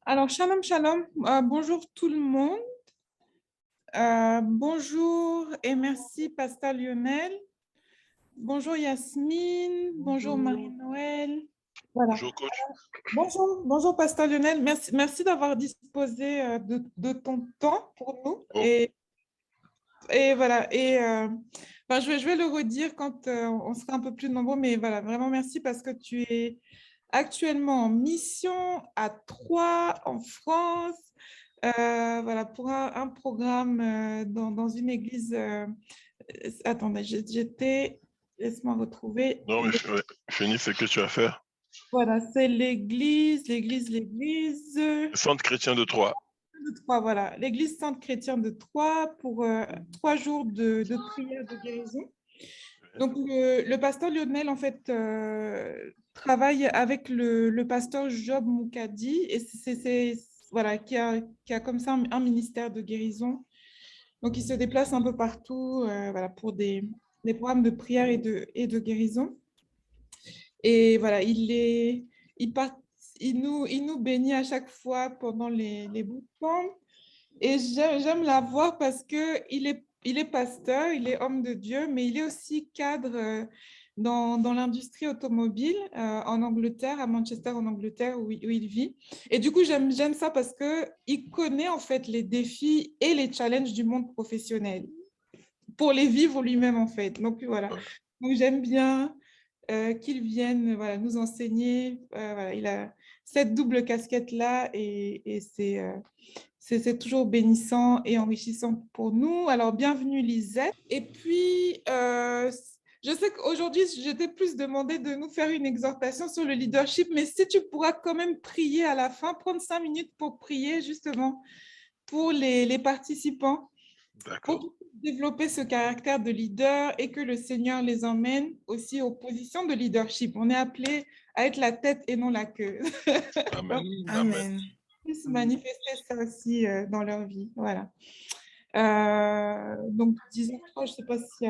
Alors, shalom, shalom. Bonjour tout le monde. Bonjour et merci, Pasteur Lionel. Bonjour Yasmine. Bonjour Marie-Noël. Voilà. Bonjour coach. Bonjour, Pasteur Lionel. Merci d'avoir disposé de ton temps pour nous. Oh, Et voilà. Je vais le redire quand on sera un peu plus nombreux, mais voilà, vraiment merci parce que tu es actuellement en mission à Troyes, en France, voilà, pour un programme dans une église. Attendez, laisse-moi retrouver. non, mais finis ce que tu as fait. Voilà, c'est l'église Le centre chrétien de Troyes. de Troyes, voilà, l'église Sainte Chrétienne de Troyes pour 3 jours de prière de guérison. Donc, le pasteur Lionel, en fait, travaille avec le pasteur Job Moukadi, et voilà, qui a comme ça un ministère de guérison. Donc, il se déplace un peu partout voilà, pour des programmes de prière et de guérison. Et voilà, il, part, il nous bénit à chaque fois pendant les bootcamps. Et j'aime la voir parce qu'il est pasteur, il est homme de Dieu, mais il est aussi cadre dans l'industrie automobile en Angleterre, à Manchester, en Angleterre, où il vit. Et du coup, j'aime ça parce qu'il connaît en fait les défis et les challenges du monde professionnel pour les vivre lui-même en fait. Donc voilà. Donc j'aime bien qu'il vienne voilà, nous enseigner. Voilà, il a cette double casquette-là et c'est toujours bénissant et enrichissant pour nous. Alors, bienvenue Lisette. Et puis, je sais qu'aujourd'hui, je t'ai plus demandé de nous faire une exhortation sur le leadership, mais si tu pourras quand même prier à la fin, prendre 5 minutes pour prier justement pour les participants, pour D'accord. développer ce caractère de leader et que le Seigneur les emmène aussi aux positions de leadership. On est appelé à être la tête et non la queue. Amen. Amen. Amen. Puissent manifester ça aussi dans leur vie. Voilà. Donc, disons, je ne sais pas si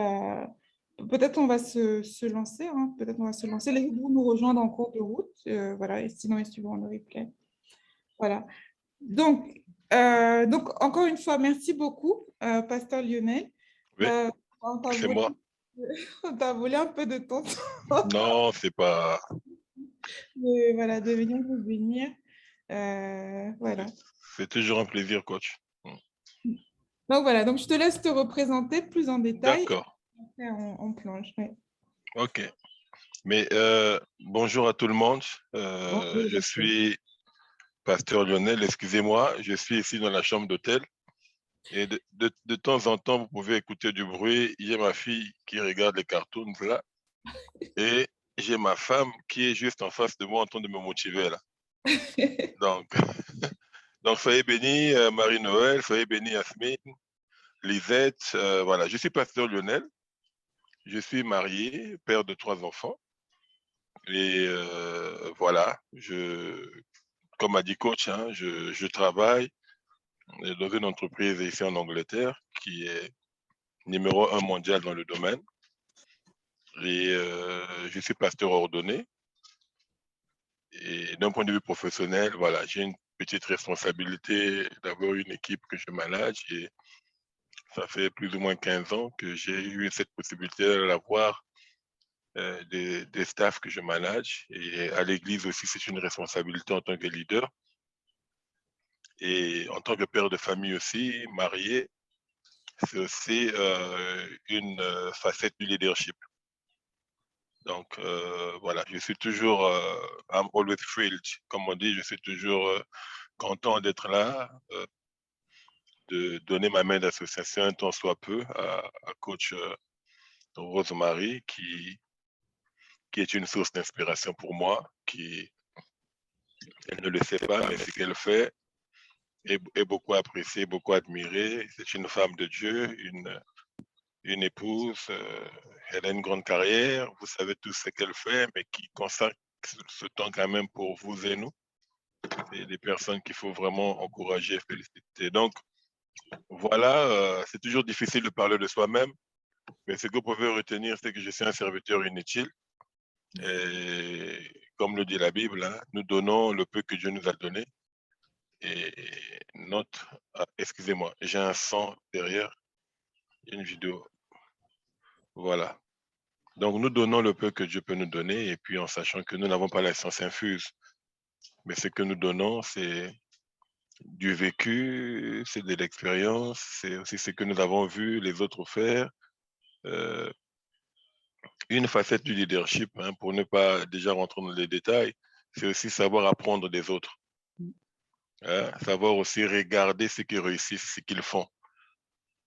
peut-être on va se lancer. Hein, peut-être on va se lancer. Les autres vont nous rejoindre en cours de route. Voilà. Et sinon, ils suivront le replay. Voilà. Donc, encore une fois, merci beaucoup, Pasteur Lionel. Oui, On t'a c'est volé, moi. on t'a volé un peu de ton temps. Non, c'est pas. Voilà, de venir nous bénir. Voilà. C'est toujours un plaisir, coach. Donc voilà, donc je te laisse te représenter plus en détail et D'accord. après on plonge. Ouais. Ok. Mais bonjour à tout le monde. Bonjour, Je suis pasteur Lionel. Excusez-moi, je suis ici dans la chambre d'hôtel. Et de temps en temps, vous pouvez écouter du bruit. Il y a ma fille qui regarde les cartoons là. Et j'ai ma femme qui est juste en face de moi en train de me motiver là. Donc, donc soyez bénis, Marie-Noël, soyez bénis, Yasmine, Lisette. Voilà, je suis pasteur Lionel. Je suis marié, père de 3 enfants. Et voilà, comme a dit coach, hein, je travaille dans une entreprise ici en Angleterre qui est numéro 1 mondial dans le domaine. Et je suis pasteur ordonné. Et d'un point de vue professionnel, voilà, j'ai une petite responsabilité d'avoir une équipe que je manage. Et ça fait plus ou moins 15 ans que j'ai eu cette possibilité d'avoir des staffs que je manage. Et à l'église aussi, c'est une responsabilité en tant que leader. Et en tant que père de famille aussi, marié, c'est aussi une facette du leadership. Donc voilà, je suis toujours, I'm always thrilled, comme on dit, je suis toujours content d'être là, de donner ma main d'association un temps soit peu à coach Rosemary, qui est une source d'inspiration pour moi, elle ne le sait pas, mais ce qu'elle fait est beaucoup apprécié, beaucoup admiré. C'est une femme de Dieu, une épouse, elle a une grande carrière, vous savez tout ce qu'elle fait, mais qui consacre ce temps quand même pour vous et nous. C'est des personnes qu'il faut vraiment encourager et féliciter. Donc, voilà, c'est toujours difficile de parler de soi-même, mais ce que vous pouvez retenir, c'est que je suis un serviteur inutile. Et comme le dit la Bible, hein, nous donnons le peu que Dieu nous a donné. Et note, excusez-moi, j'ai un son derrière, une vidéo. Voilà. Donc, nous donnons le peu que Dieu peut nous donner, et puis en sachant que nous n'avons pas la science infuse. Mais ce que nous donnons, c'est du vécu, c'est de l'expérience, c'est aussi ce que nous avons vu les autres faire. Euh, une facette du leadership, hein, pour ne pas déjà rentrer dans les détails, c'est aussi savoir apprendre des autres. Hein, savoir aussi regarder ceux qui réussissent, ce qu'ils font.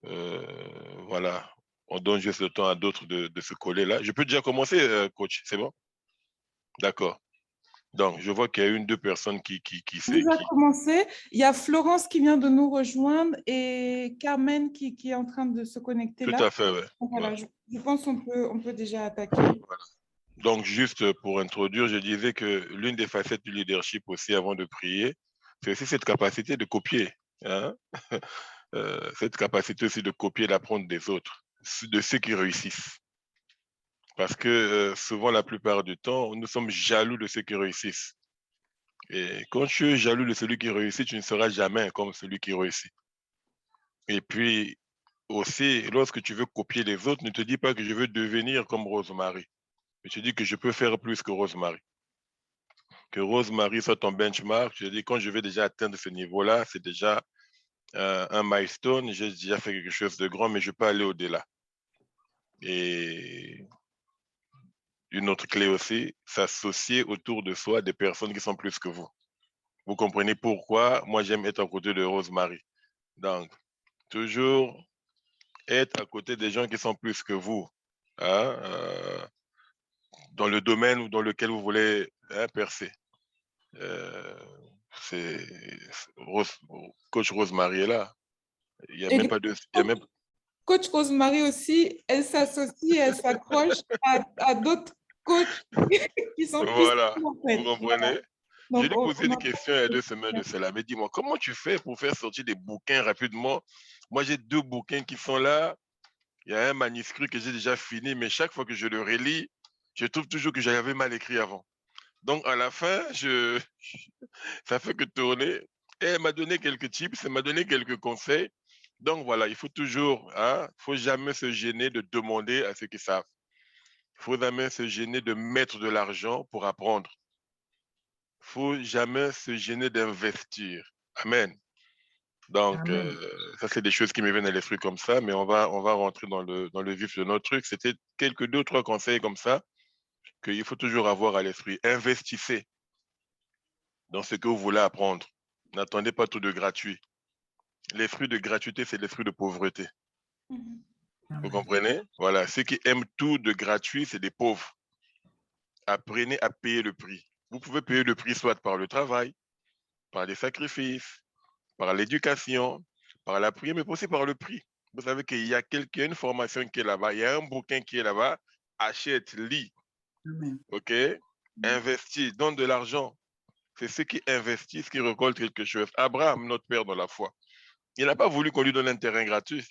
Voilà. On donne juste le temps à d'autres de se coller là. Je peux déjà commencer, coach, c'est bon? D'accord. Donc, je vois qu'il y a une, deux personnes On a commencé. Il y a Florence qui vient de nous rejoindre et Carmen qui est en train de se connecter Tout là. à fait, ouais. Voilà, Ouais. je pense qu'on peut déjà attaquer. Voilà. Donc, juste pour introduire, je disais que l'une des facettes du leadership aussi avant de prier, c'est aussi cette capacité de copier. Hein? Cette capacité aussi de copier, d'apprendre des autres, de ceux qui réussissent. Parce que souvent, la plupart du temps, nous sommes jaloux de ceux qui réussissent. Et quand tu es jaloux de celui qui réussit, tu ne seras jamais comme celui qui réussit. Et puis aussi, lorsque tu veux copier les autres, ne te dis pas que je veux devenir comme Rosemary. Mais tu dis que je peux faire plus que Rosemary. Que Rosemary soit ton benchmark. Je dis, quand je vais déjà atteindre ce niveau-là, c'est déjà un milestone. J'ai déjà fait quelque chose de grand, mais je peux aller au-delà. Et une autre clé aussi, s'associer autour de soi des personnes qui sont plus que vous. Vous comprenez pourquoi moi j'aime être à côté de Rosemary. Donc, toujours être à côté des gens qui sont plus que vous, hein, dans le domaine ou dans lequel vous voulez, hein, percer. Euh, c'est Rose, coach Rosemary est là. Il n'y a Et même pas de. Il y a même... coach Rosemary aussi, elle s'associe, elle s'accroche à d'autres coachs qui sont plus Voilà, en vous fait. Voilà. comprenez? Je Donc, lui ai posé on une a... question il y a 2 semaines de cela. Mais dis-moi, comment tu fais pour faire sortir des bouquins rapidement? Moi, j'ai 2 bouquins qui sont là. Il y a un manuscrit que j'ai déjà fini, mais chaque fois que je le relis, je trouve toujours que j'avais mal écrit avant. Donc, à la fin, ça fait que tourner. Et elle m'a donné quelques tips, elle m'a donné quelques conseils. Donc, voilà, il faut toujours, hein, faut jamais se gêner de demander à ceux qui savent. Il faut jamais se gêner de mettre de l'argent pour apprendre. Il faut jamais se gêner d'investir. Amen. Donc, ça, c'est des choses qui me viennent à l'esprit comme ça, mais on va rentrer dans le vif de notre truc. C'était quelques 2, 3 conseils comme ça qu'il faut toujours avoir à l'esprit. Investissez dans ce que vous voulez apprendre. N'attendez pas tout de gratuit. L'esprit de gratuité, c'est l'esprit de pauvreté. Vous comprenez? Voilà. Ceux qui aiment tout de gratuit, c'est des pauvres. Apprenez à payer le prix. Vous pouvez payer le prix soit par le travail, par les sacrifices, par l'éducation, par la prière, mais aussi par le prix. Vous savez qu'il y a une formation qui est là-bas, il y a un bouquin qui est là-bas. Achète, lis. OK? Investis, donne de l'argent. C'est ceux qui investissent qui récoltent quelque chose. Abraham, notre père dans la foi, il n'a pas voulu qu'on lui donne un terrain gratuit.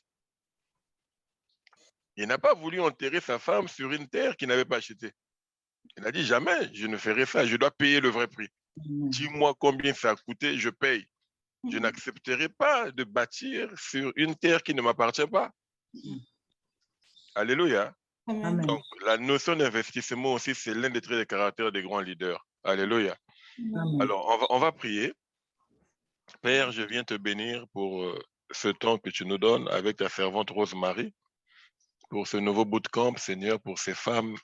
Il n'a pas voulu enterrer sa femme sur une terre qu'il n'avait pas achetée. Il a dit jamais, je ne ferai ça, je dois payer le vrai prix. Dis-moi combien ça a coûté, je paye. Je n'accepterai pas de bâtir sur une terre qui ne m'appartient pas. Alléluia. Amen. Donc, la notion d'investissement aussi, c'est l'un des traits de caractère des grands leaders. Alléluia. Amen. Alors, on va prier. Père, je viens te bénir pour ce temps que tu nous donnes avec ta servante Rosemary, pour ce nouveau bootcamp, Seigneur, pour ces femmes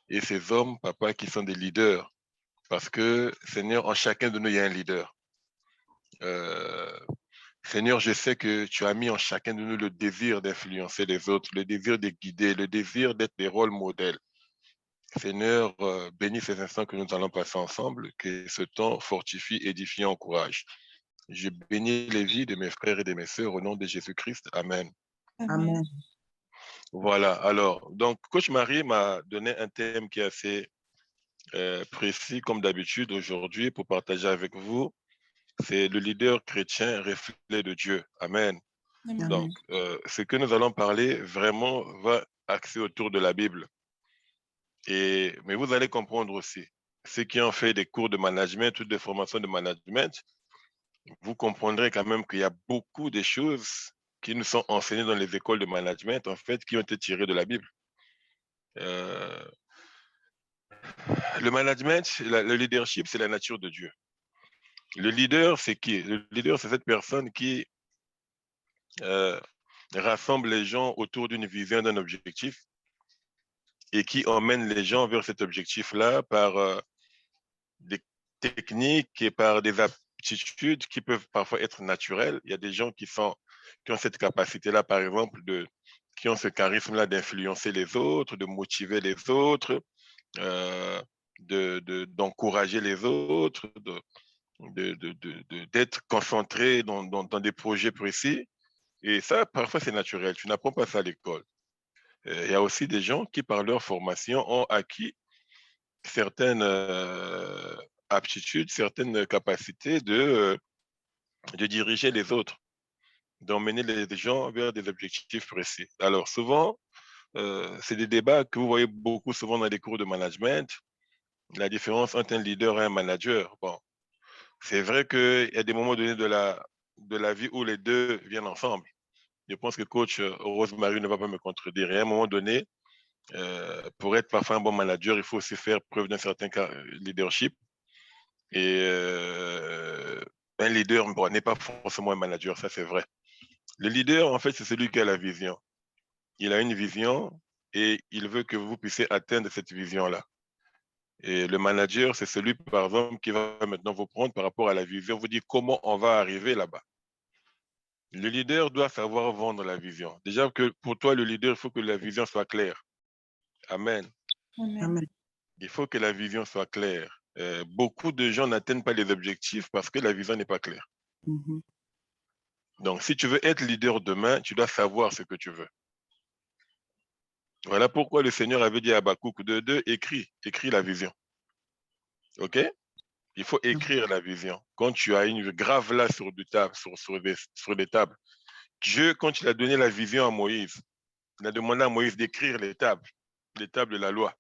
et ces hommes, papa, qui sont des leaders. Parce que, Seigneur, en chacun de nous, il y a un leader. Euh, Seigneur, je sais que tu as mis en chacun de nous le désir d'influencer les autres, le désir de guider, le désir d'être des rôles modèles. Seigneur, bénis ces instants que nous allons passer ensemble, que ce temps fortifie, édifie, encourage. Je bénis les vies de mes frères et de mes sœurs au nom de Jésus-Christ. Amen. Amen. Voilà, alors, donc, Coach Marie m'a donné un thème qui est assez précis, comme d'habitude, aujourd'hui, pour partager avec vous. C'est le leader chrétien, reflet de Dieu. Amen. Amen. Donc, ce que nous allons parler vraiment va axer autour de la Bible. Mais vous allez comprendre aussi, ceux qui ont fait des cours de management ou des formations de management, vous comprendrez quand même qu'il y a beaucoup de choses qui nous sont enseignées dans les écoles de management, en fait, qui ont été tirées de la Bible. Euh, le management, le leadership, c'est la nature de Dieu. Le leader, c'est qui? Le leader, c'est cette personne qui euh, rassemble les gens autour d'une vision, d'un objectif, et qui emmène les gens vers cet objectif-là par des techniques et par des aptitudes qui peuvent parfois être naturelles. Il y a des gens qui ont cette capacité-là, par exemple, qui ont ce charisme-là d'influencer les autres, de motiver les autres, euh, d'encourager les autres, d'être concentré dans des projets précis. Et ça, parfois, c'est naturel. Tu n'apprends pas ça à l'école. Il y a aussi des gens qui, par leur formation, ont acquis certaines aptitudes, certaines capacités de diriger les autres, d'emmener les gens vers des objectifs précis. Alors souvent, c'est des débats que vous voyez beaucoup souvent dans les cours de management, la différence entre un leader et un manager. Bon, c'est vrai qu'il y a des moments donnés de la vie où les deux viennent ensemble. Je pense que coach Rosemary ne va pas me contredire. Et à un moment donné, pour être parfois un bon manager, il faut aussi faire preuve d'un certain leadership. Et un leader bon, n'est pas forcément un manager, ça c'est vrai. Le leader, en fait, c'est celui qui a la vision. Il a une vision et il veut que vous puissiez atteindre cette vision-là. Et le manager, c'est celui, par exemple, qui va maintenant vous prendre par rapport à la vision, vous dire comment on va arriver là-bas. Le leader doit savoir vendre la vision. Déjà que pour toi, le leader, il faut que la vision soit claire. Amen. Amen. Il faut que la vision soit claire. Beaucoup de gens n'atteignent pas les objectifs parce que la vision n'est pas claire. Donc, si tu veux être leader demain, tu dois savoir ce que tu veux. Voilà pourquoi le Seigneur avait dit à Habakkuk 2:2, écris la vision. OK? Il faut écrire la vision. Quand tu as une grave là sur des tables, Dieu, quand il a donné la vision à Moïse, il a demandé à Moïse d'écrire les tables de la loi.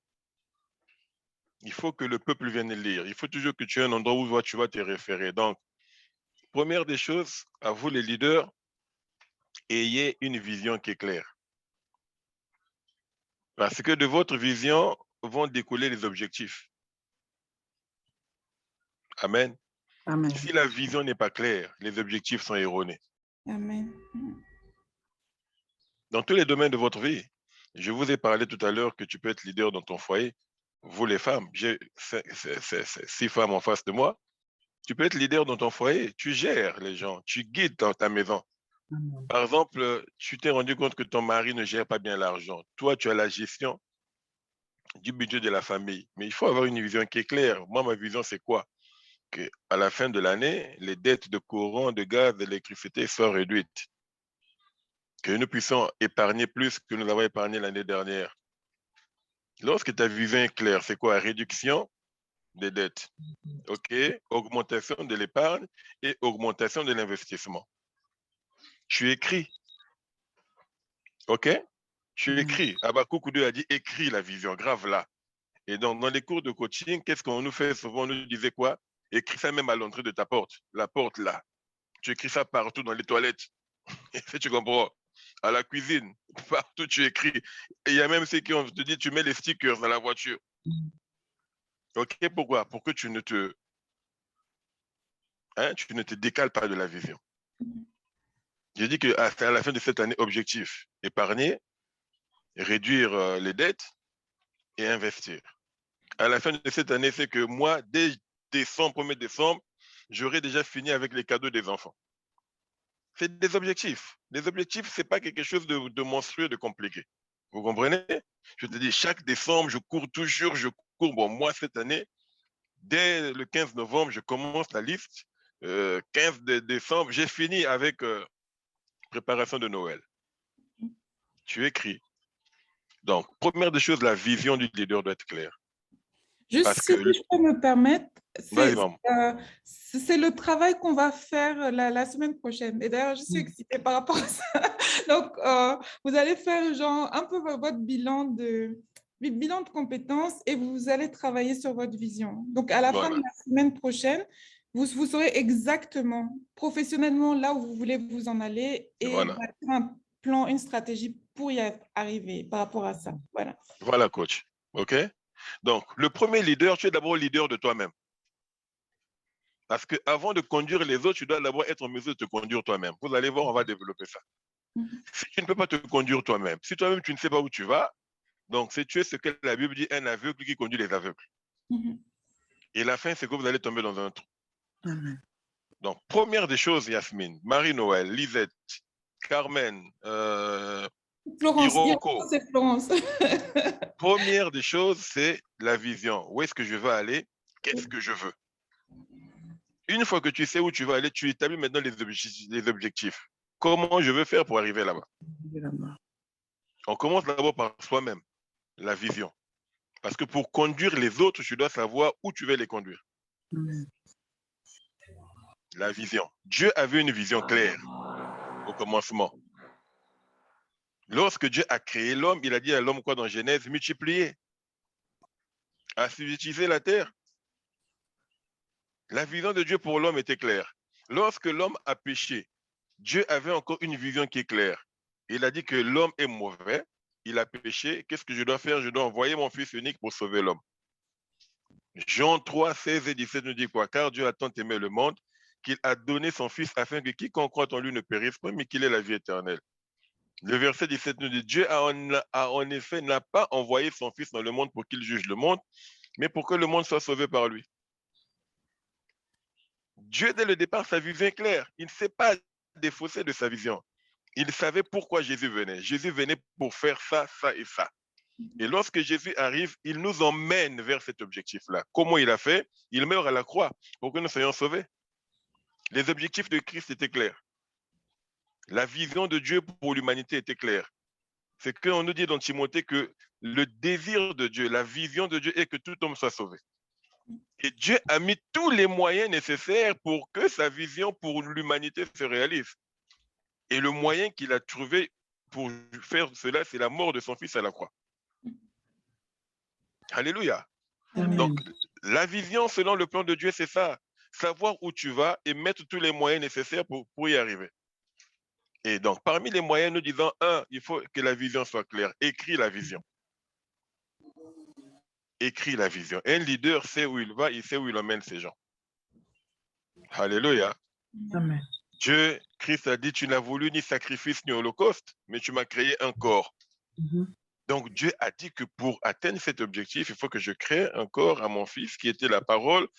Il faut que le peuple vienne lire. Il faut toujours que tu aies un endroit où tu vas te référer. Donc, première des choses, à vous les leaders, ayez une vision qui est claire. Parce que de votre vision vont découler les objectifs. Amen. Amen. Si la vision n'est pas claire, les objectifs sont erronés. Amen. Dans tous les domaines de votre vie, je vous ai parlé tout à l'heure que tu peux être leader dans ton foyer. Vous les femmes, j'ai 6 femmes en face de moi. Tu peux être leader dans ton foyer. Tu gères les gens, tu guides dans ta maison. Amen. Par exemple, tu t'es rendu compte que ton mari ne gère pas bien l'argent. Toi, tu as la gestion du budget de la famille. Mais il faut avoir une vision qui est claire. Moi, ma vision, c'est quoi? Qu'à la fin de l'année, les dettes de courant, de gaz, d'électricité soient réduites. Que nous puissions épargner plus que nous avons épargné l'année dernière. Lorsque ta vision est claire, c'est quoi? Réduction des dettes. OK? Augmentation de l'épargne et augmentation de l'investissement. Tu écris. OK? Tu écris. Habakkuk 2 a dit écris la vision, grave là. Et donc, dans les cours de coaching, qu'est-ce qu'on nous fait souvent? On nous disait quoi? Écris ça même à l'entrée de ta porte. La porte là. Tu écris ça partout dans les toilettes. Et tu comprends? À la cuisine, partout tu écris. Et il y a même ceux qui ont te dit tu mets les stickers dans la voiture. OK? Pourquoi? Pour que tu ne te décales pas de la vision. J'ai dit qu'à la fin de cette année, objectif, épargner, réduire les dettes et investir. À la fin de cette année, c'est que moi, dès décembre, 1er décembre, j'aurai déjà fini avec les cadeaux des enfants. C'est des objectifs. Les objectifs, ce n'est pas quelque chose de monstrueux, de compliqué. Vous comprenez? Je te dis, chaque décembre, je cours toujours, je cours. Bon, moi, cette année, dès le 15 novembre, je commence la liste. 15 décembre, j'ai fini avec préparation de Noël. Tu écris. Donc, première des choses, la vision du leader doit être claire. Juste Parce si que je peux me permettre, Vas-y, maman. c'est le travail qu'on va faire la semaine prochaine. Et d'ailleurs, je suis excitée par rapport à ça. Donc, vous allez faire genre un peu votre bilan de compétences et vous allez travailler sur votre vision. Donc, à la fin de la semaine prochaine, vous saurez exactement, professionnellement, là où vous voulez vous en aller et Voilà. bâtir un plan, une stratégie pour y arriver par rapport à ça. Voilà. Voilà, coach. OK? Donc, le premier leader, tu es d'abord leader de toi-même. Parce qu'avant de conduire les autres, tu dois d'abord être en mesure de te conduire toi-même. Vous allez voir, on va développer ça. Mhm. Si tu ne peux pas te conduire toi-même, si toi-même tu ne sais pas où tu vas, donc c'est tu es ce que la Bible dit, un aveugle qui conduit les aveugles. Mhm. Et la fin, c'est que vous allez tomber dans un trou. Amen. Donc, première des choses, Yasmine, Marie-Noël, Lisette, Carmen, Florence, Iroko, c'est Florence. première des choses, c'est la vision. Où est-ce que je veux aller? Qu'est-ce que je veux? Une fois que tu sais où tu vas aller, tu établis maintenant les objectifs. Comment je veux faire pour arriver là-bas? On commence d'abord par soi-même, la vision. Parce que pour conduire les autres, tu dois savoir où tu veux les conduire. Amen. La vision. Dieu avait une vision claire au commencement. Lorsque Dieu a créé l'homme, il a dit à l'homme quoi dans Genèse? Multiplier, assujettir la terre. La vision de Dieu pour l'homme était claire. Lorsque l'homme a péché, Dieu avait encore une vision qui est claire. Il a dit que l'homme est mauvais, il a péché. Qu'est-ce que je dois faire? Je dois envoyer mon fils unique pour sauver l'homme. Jean 3, 16 et 17 nous dit quoi? Car Dieu a tant aimé le monde qu'il a donné son fils afin que quiconque croit en lui ne périsse pas, mais qu'il ait la vie éternelle. Le verset 17 nous dit, Dieu a en effet n'a pas envoyé son fils dans le monde pour qu'il juge le monde, mais pour que le monde soit sauvé par lui. Dieu, dès le départ, sa vision est claire. Il ne s'est pas défaussé de sa vision. Il savait pourquoi Jésus venait. Jésus venait pour faire ça, ça et ça. Et lorsque Jésus arrive, il nous emmène vers cet objectif-là. Comment il a fait? Il meurt à la croix pour que nous soyons sauvés. Les objectifs de Christ étaient clairs. La vision de Dieu pour l'humanité était claire. C'est qu'on nous dit dans Timothée que le désir de Dieu, la vision de Dieu est que tout homme soit sauvé. Et Dieu a mis tous les moyens nécessaires pour que sa vision pour l'humanité se réalise. Et le moyen qu'il a trouvé pour faire cela, c'est la mort de son fils à la croix. Alléluia. Amen. Donc, la vision selon le plan de Dieu, c'est ça. Savoir où tu vas et mettre tous les moyens nécessaires pour y arriver. Et donc, parmi les moyens, nous disons, il faut que la vision soit claire. Écris la vision. Écris la vision. Un leader sait où il va, il sait où il emmène ses gens. Alléluia. Amen. Dieu, Christ a dit, tu n'as voulu ni sacrifice ni holocauste, mais tu m'as créé un corps. Donc Dieu a dit que pour atteindre cet objectif, il faut que je crée un corps à mon fils qui était la parole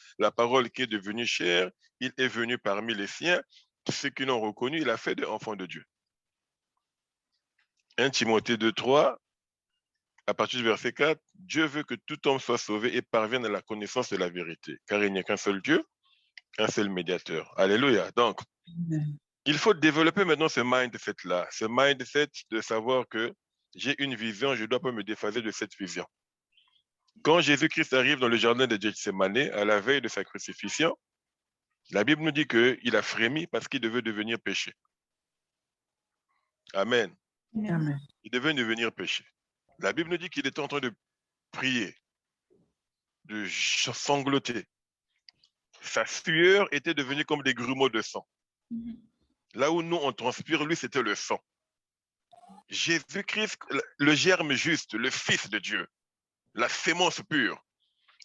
qui est devenue chair. Il est venu parmi les siens. Ceux qui l'ont reconnu, il a fait des enfants de Dieu. 1 Timothée 2,3, à partir du verset 4, Dieu veut que tout homme soit sauvé et parvienne à la connaissance de la vérité, car il n'y a qu'un seul Dieu, un seul médiateur. Alléluia. Donc, il faut développer maintenant ce mindset-là, ce mindset de savoir que j'ai une vision, je ne dois pas me déphaser de cette vision. Quand Jésus-Christ arrive dans le jardin de Gethsémane, à la veille de sa crucifixion, la Bible nous dit qu'il a frémi parce qu'il devait devenir péché. Amen. Amen. Il devait devenir péché. La Bible nous dit qu'il était en train de prier, de sangloter. Sa sueur était devenue comme des grumeaux de sang. Là où nous, on transpire, lui, c'était le sang. Jésus-Christ, le germe juste, le Fils de Dieu, la sémence pure,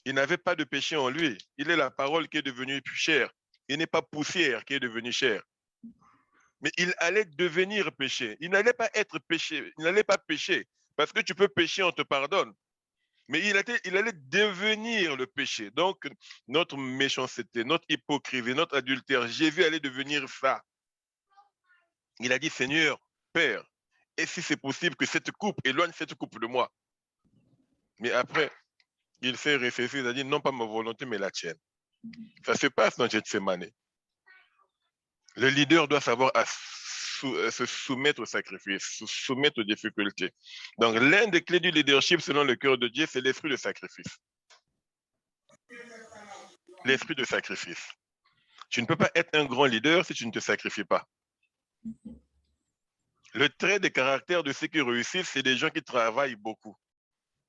il n'avait pas de péché en lui. Il est la parole qui est devenue chair. Il n'est pas poussière qui est devenue chair. Mais il allait devenir péché. Il n'allait pas être péché. Il n'allait pas pécher. Parce que tu peux pécher, on te pardonne. Mais il allait devenir le péché. Donc, notre méchanceté, notre hypocrisie, notre adultère, Jésus allait devenir ça. Il a dit, Seigneur, Père, et si c'est possible que cette coupe éloigne cette coupe de moi. Mais après, il s'est réfléchi, il a dit, non pas ma volonté, mais la tienne. Ça se passe dans Gethsémane. Le leader doit savoir se soumettre au sacrifice, se soumettre aux difficultés. Donc, l'un des clés du leadership, selon le cœur de Dieu, c'est l'esprit de sacrifice. L'esprit de sacrifice. Tu ne peux pas être un grand leader si tu ne te sacrifies pas. Le trait de caractère de ceux qui réussissent, c'est des gens qui travaillent beaucoup.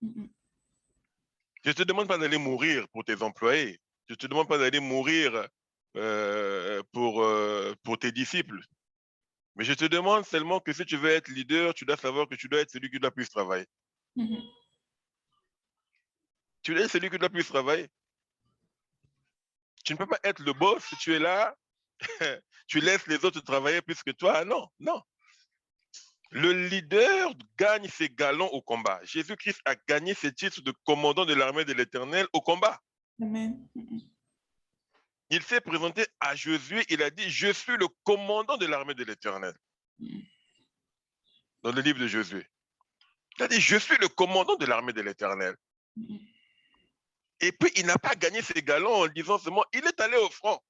Je ne te demande pas d'aller mourir pour tes employés. Je ne te demande pas d'aller mourir pour tes disciples. Mais je te demande seulement que si tu veux être leader, tu dois savoir que tu dois être celui qui doit plus travailler. Tu dois être celui qui doit plus travailler. Tu ne peux pas être le boss si tu es là, tu laisses les autres travailler plus que toi. Non, non. Le leader gagne ses galons au combat. Jésus-Christ a gagné ses titres de commandant de l'armée de l'Éternel au combat. Amen. Il s'est présenté à Josué, il a dit, je suis le commandant de l'armée de l'Éternel. Dans le livre de Josué. Il a dit, je suis le commandant de l'armée de l'Éternel. Et puis, il n'a pas gagné ses galons en disant seulement, il est allé au front.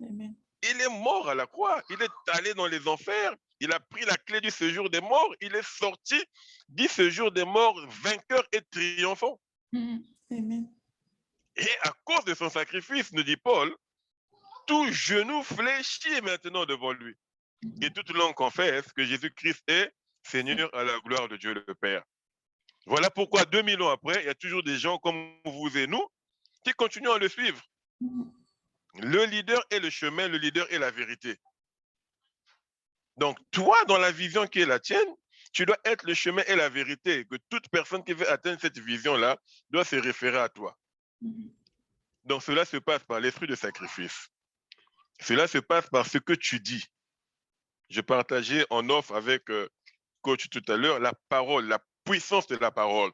Amen. Il est mort à la croix. Il est allé dans les enfers. Il a pris la clé du séjour des morts. Il est sorti du séjour des morts vainqueur et triomphant. Amen. Et à cause de son sacrifice, nous dit Paul, tout genou fléchit maintenant devant lui. Et toute langue confesse que Jésus-Christ est Seigneur à la gloire de Dieu le Père. Voilà pourquoi 2000 ans après, il y a toujours des gens comme vous et nous qui continuent à le suivre. Le leader est le chemin, le leader est la vérité. Donc, toi, dans la vision qui est la tienne, tu dois être le chemin et la vérité. Que toute personne qui veut atteindre cette vision-là doit se référer à toi. Donc, cela se passe par l'esprit de sacrifice. Cela se passe par ce que tu dis. Je partageais en off avec coach tout à l'heure la parole, la puissance de la parole,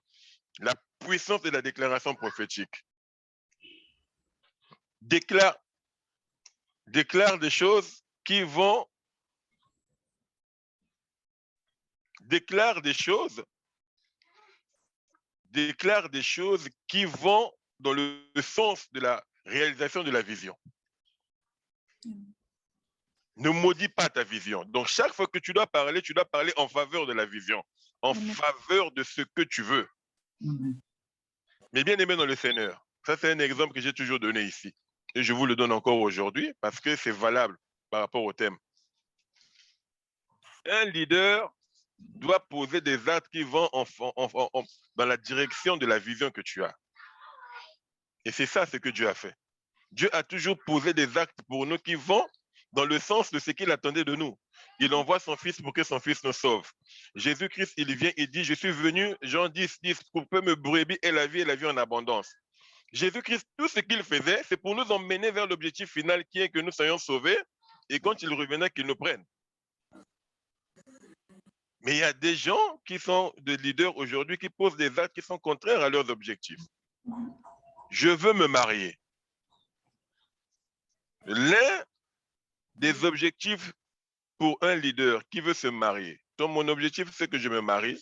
la puissance de la déclaration prophétique. Déclare des choses qui vont... Déclare des choses qui vont dans le sens de la réalisation de la vision. Ne maudis pas ta vision. Donc, chaque fois que tu dois parler en faveur de la vision, en faveur de ce que tu veux. Mais bien aimé dans le Seigneur, ça c'est un exemple que j'ai toujours donné ici. Et je vous le donne encore aujourd'hui parce que c'est valable par rapport au thème. Un leader doit poser des actes qui vont dans la direction de la vision que tu as. Et c'est ça ce que Dieu a fait. Dieu a toujours posé des actes pour nous qui vont dans le sens de ce qu'il attendait de nous. Il envoie son Fils pour que son Fils nous sauve. Jésus-Christ, il vient et dit, je suis venu, Jean 10, 10, pour que me brebis ait la vie en abondance. Jésus-Christ, tout ce qu'il faisait, c'est pour nous emmener vers l'objectif final qui est que nous soyons sauvés et quand il revenait, qu'il nous prenne. Mais il y a des gens qui sont des leaders aujourd'hui qui posent des actes qui sont contraires à leurs objectifs. Je veux me marier. L'un des objectifs pour un leader qui veut se marier. Donc, mon objectif, c'est que je me marie.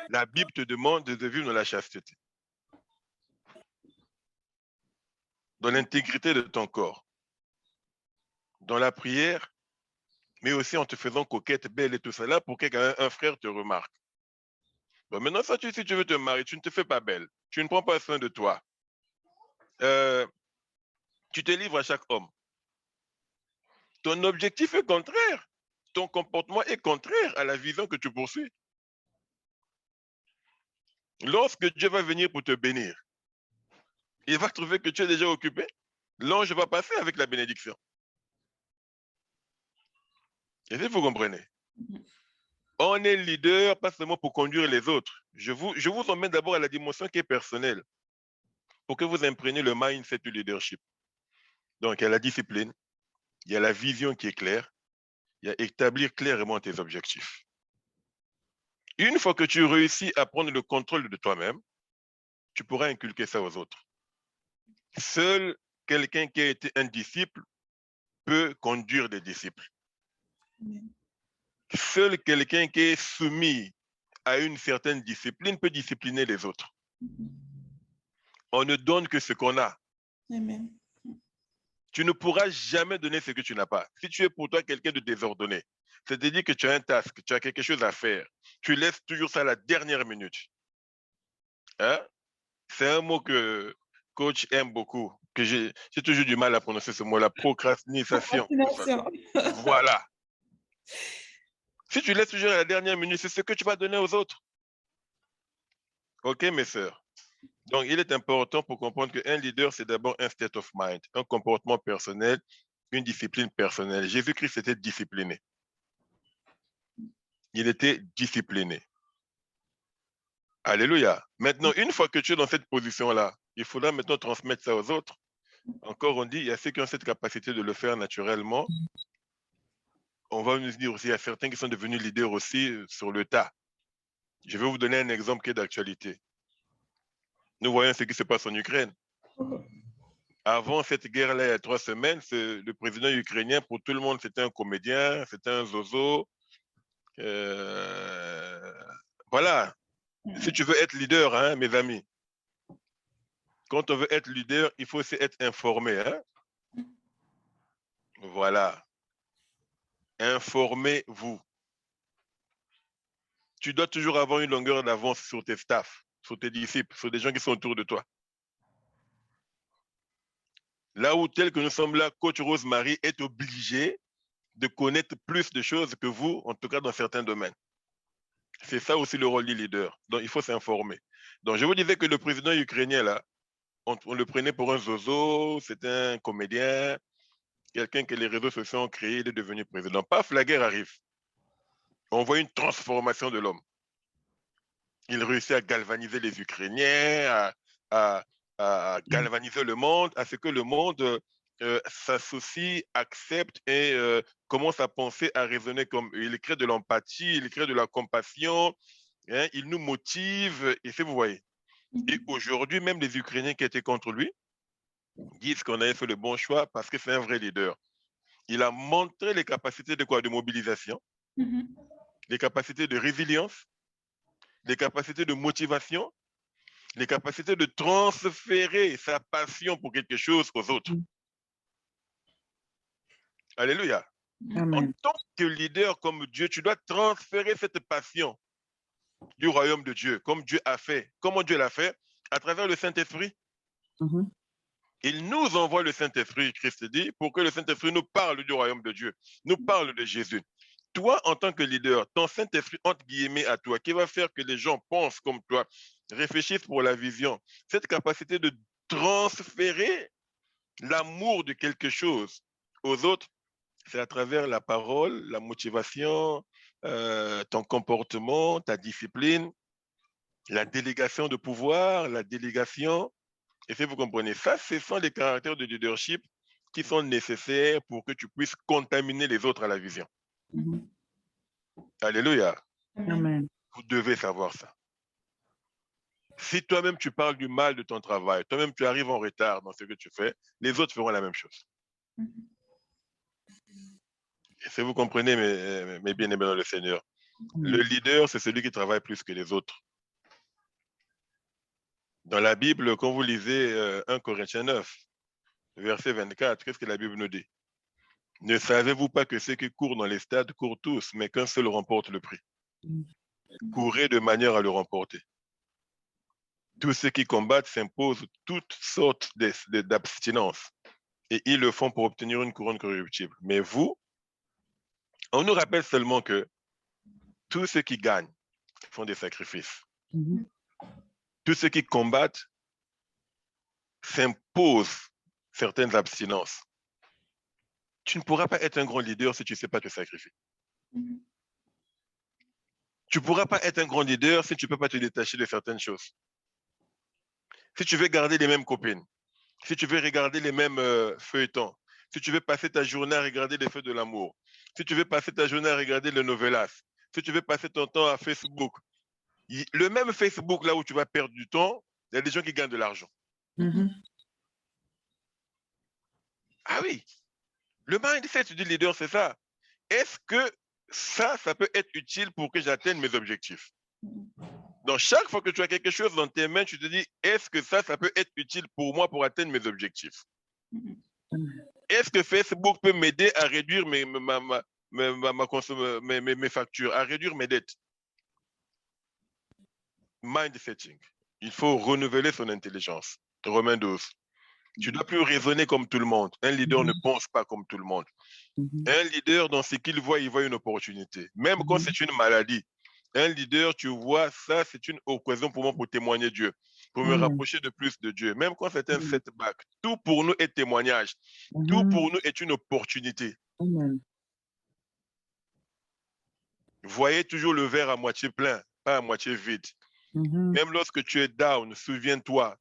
La Bible te demande de vivre dans la chasteté. Dans l'intégrité de ton corps. Dans la prière, mais aussi en te faisant coquette, belle et tout ça là pour qu'un frère te remarque. Bon, maintenant, si tu veux te marier, tu ne te fais pas belle. Tu ne prends pas soin de toi. Tu te livres à chaque homme. Ton objectif est contraire. Ton comportement est contraire à la vision que tu poursuis. Lorsque Dieu va venir pour te bénir, il va trouver que tu es déjà occupé. L'ange va passer avec la bénédiction. Est-ce que vous comprenez? On est leader, pas seulement pour conduire les autres. Je vous emmène d'abord à la dimension qui est personnelle, pour que vous imprégniez le mindset du leadership. Donc, il y a la discipline, il y a la vision qui est claire, il y a établir clairement tes objectifs. Une fois que tu réussis à prendre le contrôle de toi-même, tu pourras inculquer ça aux autres. Seul quelqu'un qui a été un disciple peut conduire des disciples. Seul quelqu'un qui est soumis à une certaine discipline peut discipliner les autres. On ne donne que ce qu'on a. Amen. Tu ne pourras jamais donner ce que tu n'as pas. Si tu es pour toi quelqu'un de désordonné, c'est-à-dire que tu as un task, tu as quelque chose à faire, tu laisses toujours ça à la dernière minute. Hein? C'est un mot que coach aime beaucoup, que j'ai toujours du mal à prononcer ce mot, la procrastination. Voilà. Si tu laisses toujours à la dernière minute, c'est ce que tu vas donner aux autres. Ok, mes sœurs. Donc, il est important pour comprendre qu'un leader, c'est d'abord un state of mind, un comportement personnel, une discipline personnelle. Jésus-Christ était discipliné. Il était discipliné. Alléluia. Maintenant, une fois que tu es dans cette position-là, il faudra maintenant transmettre ça aux autres. Encore, on dit, il y a ceux qui ont cette capacité de le faire naturellement. On va nous dire aussi, il y a certains qui sont devenus leaders aussi sur le tas. Je vais vous donner un exemple qui est d'actualité. Nous voyons ce qui se passe en Ukraine. Avant cette guerre-là, il y a 3 semaines, le président ukrainien, pour tout le monde, c'était un comédien, c'était un zozo. Voilà. Si tu veux être leader, hein, mes amis, quand on veut être leader, il faut aussi être informé. Hein? Voilà. Informez-vous. Tu dois toujours avoir une longueur d'avance sur tes staffs, sur tes disciples, sur des gens qui sont autour de toi. Là où, tel que nous sommes là, Coach Rosemary est obligé de connaître plus de choses que vous, en tout cas dans certains domaines. C'est ça aussi le rôle du leader. Donc, il faut s'informer. Donc, je vous disais que le président ukrainien, là, on le prenait pour un zozo, c'est un comédien, quelqu'un que les réseaux sociaux ont créé, il est devenu président. Paf, la guerre arrive. On voit une transformation de l'homme. Il réussit à galvaniser les Ukrainiens, à galvaniser le monde, à ce que le monde s'associe, accepte et commence à penser, à raisonner comme eux. Il crée de l'empathie, il crée de la compassion, hein, il nous motive, et c'est, vous voyez. Et aujourd'hui, même les Ukrainiens qui étaient contre lui disent qu'on avait fait le bon choix parce que c'est un vrai leader. Il a montré les capacités de quoi? De mobilisation, les capacités de résilience, les capacités de motivation, les capacités de transférer sa passion pour quelque chose aux autres. Alléluia. Amen. En tant que leader comme Dieu, tu dois transférer cette passion du royaume de Dieu, comme Dieu a fait. Comment Dieu l'a fait? À travers le Saint-Esprit. Il nous envoie le Saint-Esprit, Christ dit, pour que le Saint-Esprit nous parle du royaume de Dieu, nous parle de Jésus. Toi, en tant que leader, ton Saint-Esprit, entre guillemets, à toi, qui va faire que les gens pensent comme toi, réfléchissent pour la vision, cette capacité de transférer l'amour de quelque chose aux autres, c'est à travers la parole, la motivation, ton comportement, ta discipline, la délégation de pouvoir, la délégation. Et si vous comprenez ça, ce sont les caractères de leadership qui sont nécessaires pour que tu puisses contaminer les autres à la vision. Alléluia. Amen. Vous devez savoir ça. Si toi-même tu parles du mal de ton travail, toi-même tu arrives en retard dans ce que tu fais, les autres feront la même chose. Et si vous comprenez, mes bien-aimés dans le Seigneur, le leader, c'est celui qui travaille plus que les autres. Dans la Bible, quand vous lisez 1 Corinthiens 9, verset 24, qu'est-ce que la Bible nous dit? Ne savez-vous pas que ceux qui courent dans les stades courent tous, mais qu'un seul remporte le prix? Courez de manière à le remporter. Tous ceux qui combattent s'imposent toutes sortes d'abstinences, et ils le font pour obtenir une couronne corruptible. Mais vous, on nous rappelle seulement que tous ceux qui gagnent font des sacrifices. Tous ceux qui combattent s'imposent certaines abstinences. Tu ne pourras pas être un grand leader si tu ne sais pas te sacrifier. Tu ne pourras pas être un grand leader si tu ne peux pas te détacher de certaines choses. Si tu veux garder les mêmes copines, si tu veux regarder les mêmes feuilletons, si tu veux passer ta journée à regarder les feux de l'amour, si tu veux passer ta journée à regarder le novelas, si tu veux passer ton temps à Facebook, le même Facebook là où tu vas perdre du temps, il y a des gens qui gagnent de l'argent. Ah oui, le mindset du leader, c'est ça. Est-ce que ça peut être utile pour que j'atteigne mes objectifs? Donc, chaque fois que tu as quelque chose dans tes mains, tu te dis, est-ce que ça peut être utile pour moi pour atteindre mes objectifs? Est-ce que Facebook peut m'aider à réduire mes factures, à réduire mes dettes? Mindsetting. Il faut renouveler son intelligence. Romains 12. Tu ne dois plus raisonner comme tout le monde. Un leader ne pense pas comme tout le monde. Un leader, dans ce qu'il voit, il voit une opportunité. Même quand c'est une maladie. Un leader, tu vois, ça, c'est une occasion pour moi pour témoigner Dieu. pour me Amen. rapprocher de plus de Dieu. Même quand c'est un setback, tout pour nous est témoignage. Tout pour nous est une opportunité. Amen. Voyez toujours le verre à moitié plein, pas à moitié vide. Même lorsque tu es down, souviens-toi,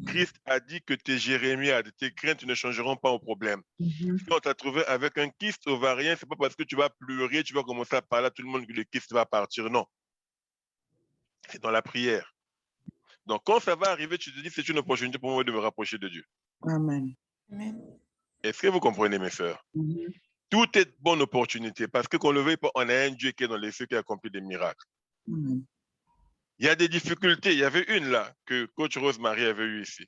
Christ a dit que tes jérémiades, tes craintes ne changeront pas au problème. Si on t'a trouvé avec un kyste ovarien, c'est pas parce que tu vas pleurer, tu vas commencer à parler à tout le monde que le kyste va partir. Non. C'est dans la prière. Donc, quand ça va arriver, tu te dis, c'est une opportunité pour moi de me rapprocher de Dieu. Amen. Est-ce que vous comprenez, mes sœurs? Tout est bonne opportunité parce que qu'on ne le veuille pas, on a un Dieu qui est dans les cieux qui accomplit des miracles. Amen. Il y a des difficultés. Il y avait une là que coach Rosemary avait eu ici.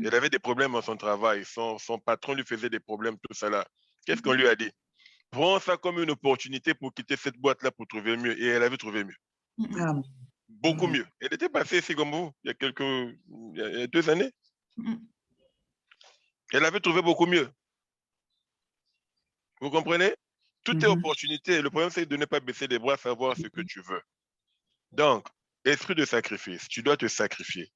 Elle avait des problèmes dans son travail. Son patron lui faisait des problèmes, tout ça là. Qu'est-ce qu'on lui a dit? Prends ça comme une opportunité pour quitter cette boîte-là pour trouver mieux. Et elle avait trouvé mieux. Amen. Beaucoup mieux. Elle était passée ici comme vous, il y a 2 années. Elle avait trouvé beaucoup mieux. Vous comprenez? Tout est opportunité. Le problème, c'est de ne pas baisser les bras, savoir ce que tu veux. Donc, esprit de sacrifice, tu dois te sacrifier.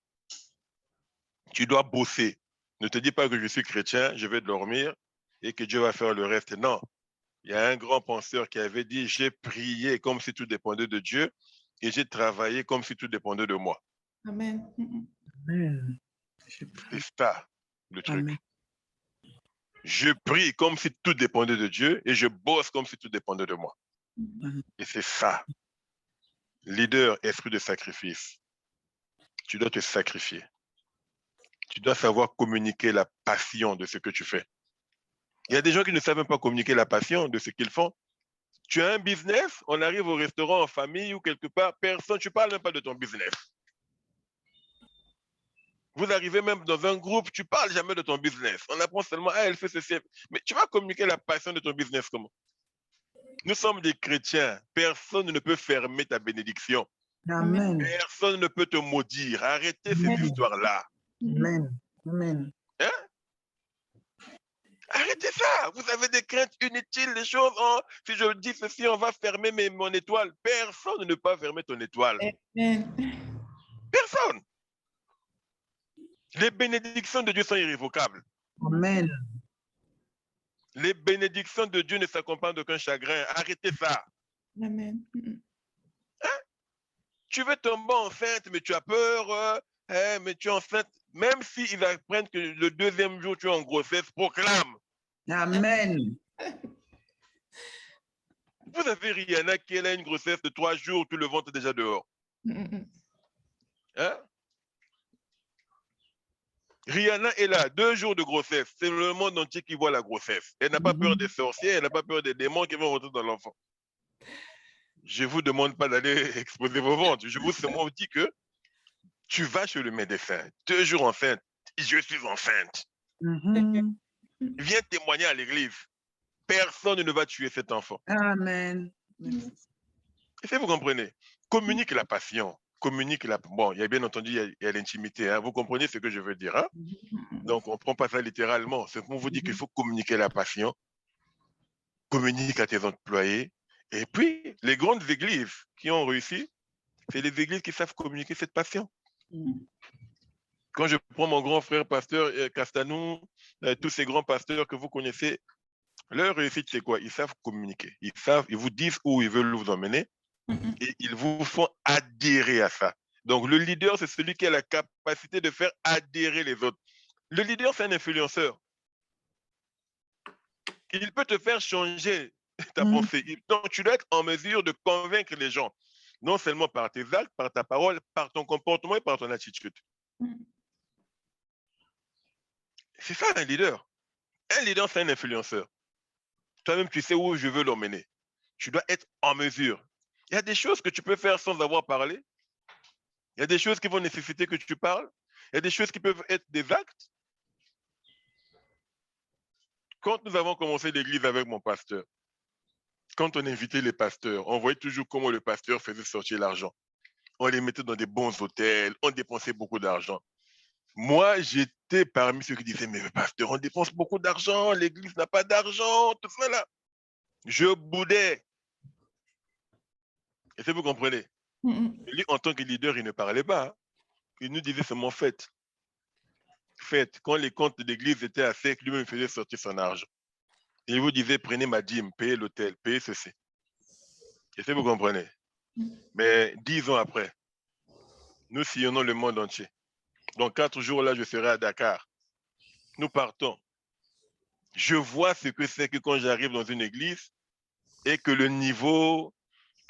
Tu dois bosser. Ne te dis pas que je suis chrétien, je vais dormir et que Dieu va faire le reste. Non. Il y a un grand penseur qui avait dit, j'ai prié comme si tout dépendait de Dieu et j'ai travaillé comme si tout dépendait de moi. Amen. Amen. C'est ça, le truc. Amen. Je prie comme si tout dépendait de Dieu et je bosse comme si tout dépendait de moi. Et c'est ça. Leader, esprit de sacrifice. Tu dois te sacrifier. Tu dois savoir communiquer la passion de ce que tu fais. Il y a des gens qui ne savent même pas communiquer la passion de ce qu'ils font. Tu as un business, on arrive au restaurant en famille ou quelque part, personne, tu ne parles même pas de ton business. Vous arrivez même dans un groupe, tu ne parles jamais de ton business. On apprend seulement, ah, elle fait ceci. Mais tu vas communiquer la passion de ton business comment? Nous sommes des chrétiens. Personne ne peut fermer ta bénédiction. Amen. Personne ne peut te maudire. Arrêtez cette histoire-là. Amen. Amen. Hein? Arrêtez ça. Vous avez des craintes inutiles, des choses. Oh, si je dis ceci, on va fermer mon étoile. Personne ne peut pas fermer ton étoile. Personne. Les bénédictions de Dieu sont irrévocables. Amen. Les bénédictions de Dieu ne s'accompagnent d'aucun chagrin. Arrêtez ça. Amen. Hein? Tu veux tomber enceinte, mais tu as peur. Mais tu es enceinte. Même s'ils apprennent que le 2e jour, tu es en grossesse, proclame. Amen. Vous avez Rihanna qui a une grossesse de 3 jours, tout le ventre est déjà dehors. Hein? Rihanna est là, 2 jours de grossesse. C'est le monde entier qui voit la grossesse. Elle n'a pas peur des sorciers, elle n'a pas peur des démons qui vont rentrer dans l'enfant. Je ne vous demande pas d'aller exposer vos ventres. Je vous seulement dis que tu vas chez le médecin, 2 jours enceinte, je suis enceinte. Viens témoigner à l'église. Personne ne va tuer cet enfant. Amen. Est-ce que vous comprenez? Communique la passion. Communique la... Bon, il y a bien entendu, il y a l'intimité. Hein? Vous comprenez ce que je veux dire? Hein? Donc, on ne prend pas ça littéralement. C'est pour vous dire qu'il faut communiquer la passion. Communique à tes employés. Et puis, les grandes églises qui ont réussi, c'est les églises qui savent communiquer cette passion. Quand je prends mon grand frère pasteur Castanou, tous ces grands pasteurs que vous connaissez, leur réussite, c'est quoi? Ils savent communiquer. Ils vous disent où ils veulent vous emmener et ils vous font adhérer à ça. Donc, le leader, c'est celui qui a la capacité de faire adhérer les autres. Le leader, c'est un influenceur. Il peut te faire changer ta pensée. Donc, tu dois être en mesure de convaincre les gens, non seulement par tes actes, par ta parole, par ton comportement et par ton attitude. C'est ça un leader. Un leader, c'est un influenceur. Toi-même, tu sais où je veux l'emmener. Tu dois être en mesure. Il y a des choses que tu peux faire sans avoir parlé. Il y a des choses qui vont nécessiter que tu parles. Il y a des choses qui peuvent être des actes. Quand nous avons commencé l'église avec mon pasteur, quand on invitait les pasteurs, on voyait toujours comment le pasteur faisait sortir l'argent. On les mettait dans des bons hôtels, on dépensait beaucoup d'argent. Moi, j'étais parmi ceux qui disaient, mais le pasteur, on dépense beaucoup d'argent, l'église n'a pas d'argent, tout ça là. Je boudais. Est-ce que vous comprenez? Lui, en tant que leader, il ne parlait pas. Hein. il nous disait seulement faites. Faites. Quand les comptes de l'église étaient à sec, lui-même faisait sortir son argent. Et il vous disait, prenez ma dîme, payez l'hôtel, payez ceci. Est-ce que vous comprenez? Mais 10 ans après, nous sillonnons le monde entier. Dans 4 jours, là, je serai à Dakar. Nous partons. Je vois ce que c'est que quand j'arrive dans une église et que le niveau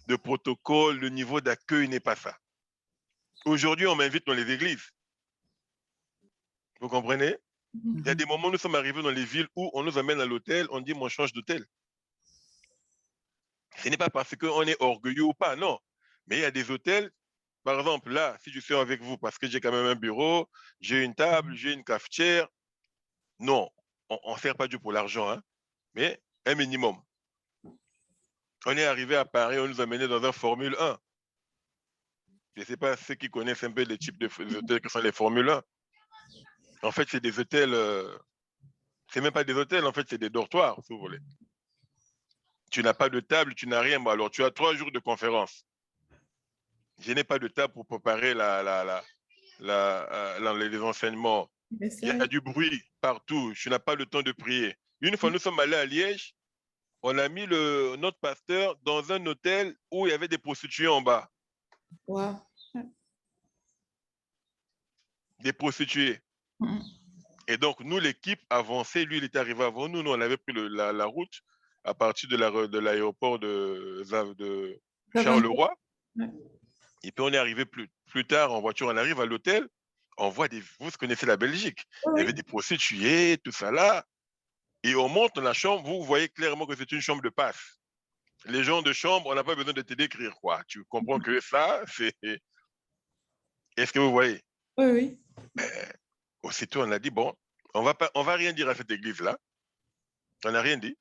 de protocole, le niveau d'accueil n'est pas ça. Aujourd'hui, on m'invite dans les églises. Vous comprenez? Il y a des moments où nous sommes arrivés dans les villes où on nous amène à l'hôtel, on dit, moi, change d'hôtel. Ce n'est pas parce qu'on est orgueilleux ou pas, non. Mais il y a des hôtels, par exemple, là, si je suis avec vous, parce que j'ai quand même un bureau, j'ai une table, j'ai une cafetière, non, on ne sert pas Dieu pour l'argent, hein, mais un minimum. On est arrivé à Paris, on nous a menés dans un Formule 1. Je ne sais pas ceux qui connaissent un peu les types d'hôtels que sont les Formule 1. En fait, c'est des hôtels, c'est même pas des hôtels, en fait, c'est des dortoirs, si vous voulez. Tu n'as pas de table, tu n'as rien, alors tu as 3 jours de conférence. Je n'ai pas de table pour préparer les enseignements. Il y a du bruit partout, je n'ai pas le temps de prier. Une fois, nous sommes allés à Liège, on a mis notre pasteur dans un hôtel où il y avait des prostituées en bas. Wow. Des prostituées. Et donc, nous, l'équipe avançait, lui, il était arrivé avant nous, on avait pris la route à partir de l'aéroport de Charleroi. Et puis, on est arrivé plus tard en voiture, on arrive à l'hôtel, on voit vous connaissez la Belgique, il y avait des prostituées, tout ça là. Et on monte dans la chambre, vous voyez clairement que c'est une chambre de passe. Les gens de chambre, on n'a pas besoin de te décrire, quoi. Tu comprends que ça, c'est... Est-ce que vous voyez? Oui, oui. Aussitôt, on a dit, bon, on va rien dire à cette église-là. On n'a rien dit.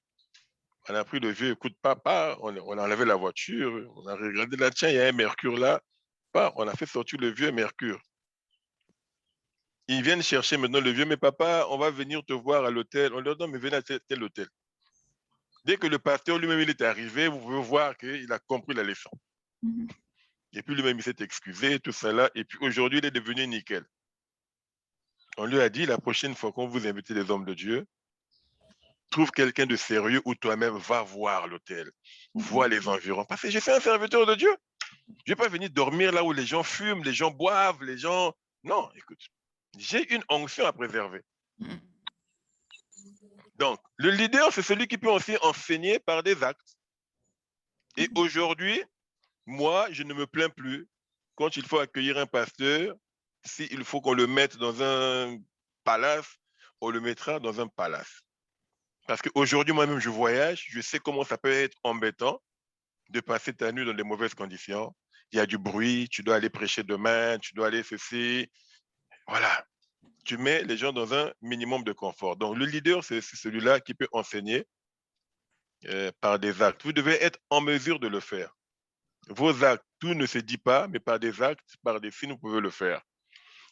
On a pris le vieux écoute papa, on a enlevé la voiture, on a regardé là, tiens, il y a un mercure là. On a fait sortir le vieux mercure. Ils viennent chercher maintenant le vieux, mais papa, on va venir te voir à l'hôtel. On leur dit, non, mais venez à tel hôtel. Dès que le pasteur lui-même il est arrivé, vous pouvez voir qu'il a compris la leçon. Et puis lui-même il s'est excusé, tout ça là. Et puis aujourd'hui, il est devenu nickel. On lui a dit, la prochaine fois qu'on vous invite les hommes de Dieu, trouve quelqu'un de sérieux ou toi-même va voir l'hôtel, vois les environs. Parce que je suis un serviteur de Dieu. Je ne vais pas venir dormir là où les gens fument, les gens boivent, les gens... Non, écoute, j'ai une onction à préserver. Donc, le leader, c'est celui qui peut aussi enseigner par des actes. Et aujourd'hui, moi, je ne me plains plus quand il faut accueillir un pasteur, s'il faut qu'on le mette dans un palace, on le mettra dans un palace. Parce qu'aujourd'hui, moi-même, je voyage, je sais comment ça peut être embêtant de passer ta nuit dans de mauvaises conditions. Il y a du bruit, tu dois aller prêcher demain, tu dois aller ceci. Voilà. Tu mets les gens dans un minimum de confort. Donc, le leader, c'est celui-là qui peut enseigner par des actes. Vous devez être en mesure de le faire. Vos actes, tout ne se dit pas, mais par des actes, par des signes, vous pouvez le faire.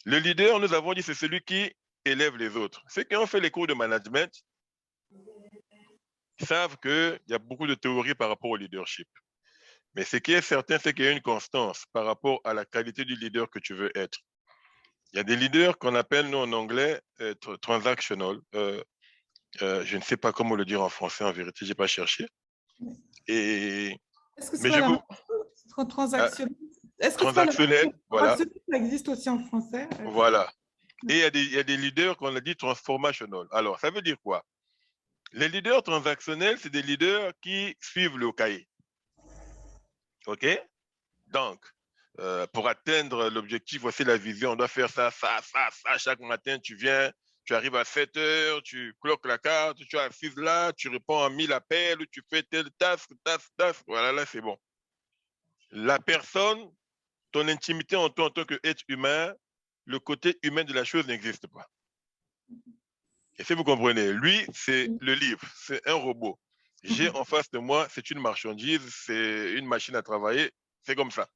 Le leader, nous avons dit, c'est celui qui élève les autres. Ceux qui ont fait les cours de management savent qu'il y a beaucoup de théories par rapport au leadership. Mais ce qui est certain, c'est qu'il y a une constance par rapport à la qualité du leader que tu veux être. Il y a des leaders qu'on appelle, nous, en anglais, transactional. Je ne sais pas comment le dire en français, en vérité, je n'ai pas cherché. Est-ce que c'est pas transactionnel? Est-ce que transactionnel, voilà. Ça existe aussi en français. Voilà. Et il y a des leaders qu'on a dit transformational. Alors, ça veut dire quoi? Les leaders transactionnels, c'est des leaders qui suivent le cahier. OK? Donc, pour atteindre l'objectif, voici la vision, on doit faire ça, ça, ça, ça. Chaque matin, tu viens, tu arrives à 7 heures, tu cloques la carte, tu es assis là, tu réponds à 1000 appels, tu fais telle task. Voilà, là, c'est bon. La personne, ton intimité en toi en tant qu'être humain, le côté humain de la chose n'existe pas. Et si vous comprenez, lui, c'est le livre, c'est un robot. J'ai en face de moi, c'est une marchandise, c'est une machine à travailler, c'est comme ça.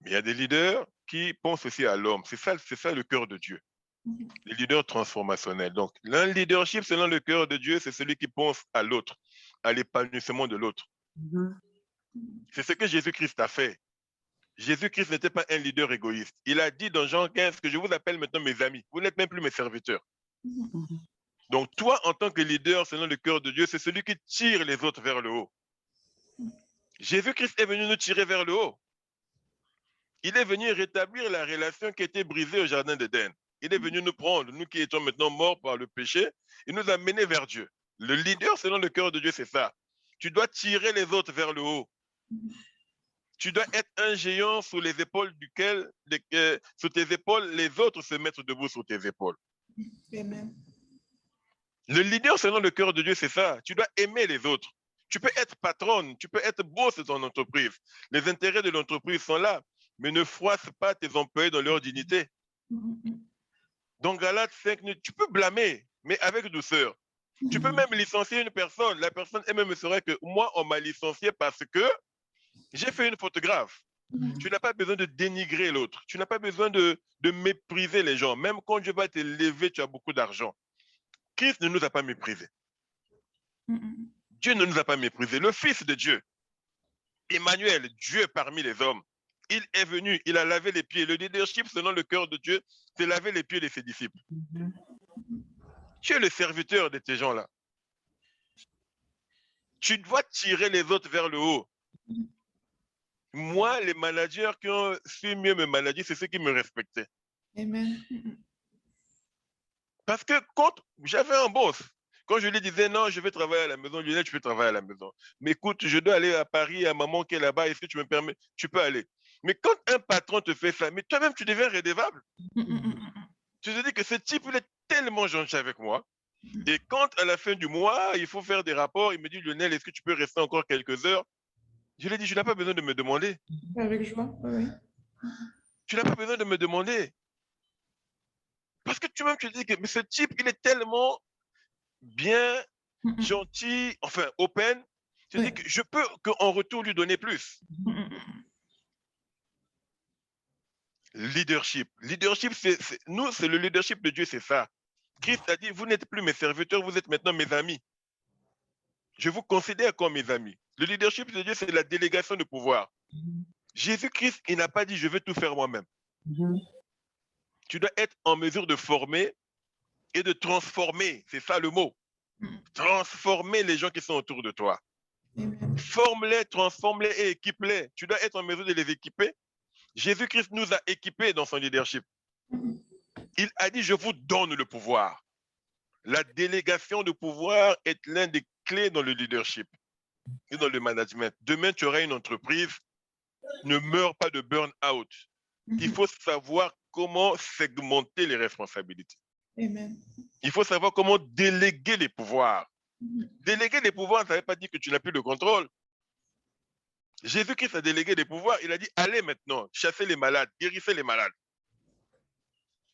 Mais il y a des leaders qui pensent aussi à l'homme. C'est ça le cœur de Dieu. Les leaders transformationnels. Donc, l'un leadership selon le cœur de Dieu, c'est celui qui pense à l'autre, à l'épanouissement de l'autre. C'est ce que Jésus-Christ a fait. Jésus-Christ n'était pas un leader égoïste. Il a dit dans Jean 15 que je vous appelle maintenant mes amis. Vous n'êtes même plus mes serviteurs. Donc toi, en tant que leader, selon le cœur de Dieu, c'est celui qui tire les autres vers le haut. Jésus-Christ est venu nous tirer vers le haut. Il est venu rétablir la relation qui était brisée au jardin d'Éden. Il est venu nous prendre, nous qui étions maintenant morts par le péché, il nous a menés vers Dieu. Le leader, selon le cœur de Dieu, c'est ça. Tu dois tirer les autres vers le haut. Tu dois être un géant sous les épaules duquel, sous tes épaules, les autres se mettent debout sur tes épaules. Amen. Le leader, selon le cœur de Dieu, c'est ça. Tu dois aimer les autres. Tu peux être patronne, tu peux être boss de ton entreprise. Les intérêts de l'entreprise sont là, mais ne froisse pas tes employés dans leur dignité. Dans Galates 5, tu peux blâmer, mais avec douceur. Tu peux même licencier une personne. La personne elle-même saurait que moi, on m'a licencié parce que j'ai fait une faute grave. Tu n'as pas besoin de dénigrer l'autre. Tu n'as pas besoin de mépriser les gens. Même quand Dieu va t'élever, tu as beaucoup d'argent. Christ ne nous a pas méprisés. Dieu ne nous a pas méprisés. Le Fils de Dieu, Emmanuel, Dieu parmi les hommes, il est venu, il a lavé les pieds. Le leadership, selon le cœur de Dieu, c'est laver les pieds de ses disciples. Tu es le serviteur de ces gens-là. Tu dois tirer les autres vers le haut. Moi, les managers qui ont su mieux me manager, c'est ceux qui me respectaient. Amen. Parce que quand j'avais un boss, quand je lui disais non, je vais travailler à la maison, Lionel, tu peux travailler à la maison. Mais écoute, je dois aller à Paris, à maman qui est là-bas, est-ce que tu me permets? Tu peux aller. Mais quand un patron te fait ça, mais toi-même, tu deviens redevable. Tu te dis que ce type, il est tellement gentil avec moi. Et quand, à la fin du mois, il faut faire des rapports, il me dit, Lionel, est-ce que tu peux rester encore quelques heures? Je lui ai dit, je n'ai pas besoin de me demander. Avec joie, oui. Tu n'as pas besoin de me demander. Parce que toi-même, tu te dis que mais ce type, il est tellement bien, gentil, enfin, open. Tu te dis que je peux qu'en retour lui donner plus. Leadership. Leadership, nous, c'est le leadership de Dieu, c'est ça. Christ a dit, vous n'êtes plus mes serviteurs, vous êtes maintenant mes amis. Je vous considère comme mes amis. Le leadership de Dieu, c'est la délégation de pouvoir. Jésus-Christ, il n'a pas dit, je veux tout faire moi-même. Tu dois être en mesure de former et de transformer. C'est ça le mot. Transformer les gens qui sont autour de toi. Forme-les, transforme-les et équipe-les. Tu dois être en mesure de les équiper. Jésus-Christ nous a équipés dans son leadership. Il a dit, je vous donne le pouvoir. La délégation de pouvoir est l'un des clés dans le leadership et dans le management. Demain, tu auras une entreprise, ne meurs pas de burn-out. Il faut savoir comment segmenter les responsabilités. Amen. Il faut savoir comment déléguer les pouvoirs. Déléguer les pouvoirs, ça ne veut pas dire que tu n'as plus de contrôle. Jésus-Christ a délégué des pouvoirs. Il a dit, allez maintenant, chassez les malades, guérissez les malades.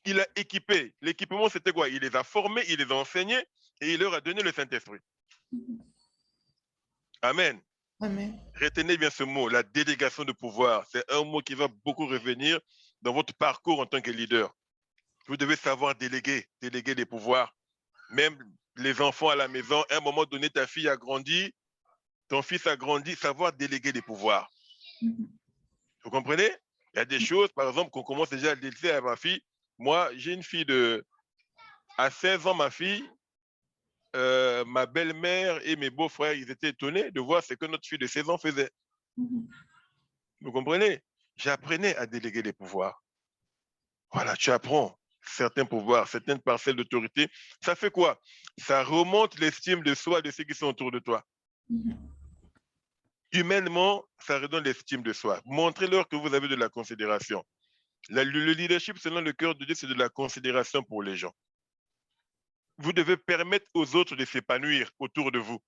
Il a équipé. L'équipement, c'était quoi? Il les a formés, il les a enseignés et il leur a donné le Saint-Esprit. Amen. Amen. Retenez bien ce mot, la délégation de pouvoir. C'est un mot qui va beaucoup revenir dans votre parcours en tant que leader. Vous devez savoir déléguer des pouvoirs. Même les enfants à la maison, à un moment donné, ta fille a grandi, ton fils a grandi, savoir déléguer des pouvoirs. Vous comprenez? Il y a des choses, par exemple, qu'on commence déjà à déléguer à ma fille. Moi, j'ai une fille à 16 ans, ma fille, ma belle-mère et mes beaux-frères, ils étaient étonnés de voir ce que notre fille de 16 ans faisait. Vous comprenez? J'apprenais à déléguer des pouvoirs. Voilà, tu apprends certains pouvoirs, certaines parcelles d'autorité. Ça fait quoi? Ça remonte l'estime de soi de ceux qui sont autour de toi. Humainement, ça redonne l'estime de soi. Montrez-leur que vous avez de la considération. Le leadership, selon le cœur de Dieu, c'est de la considération pour les gens. Vous devez permettre aux autres de s'épanouir autour de vous.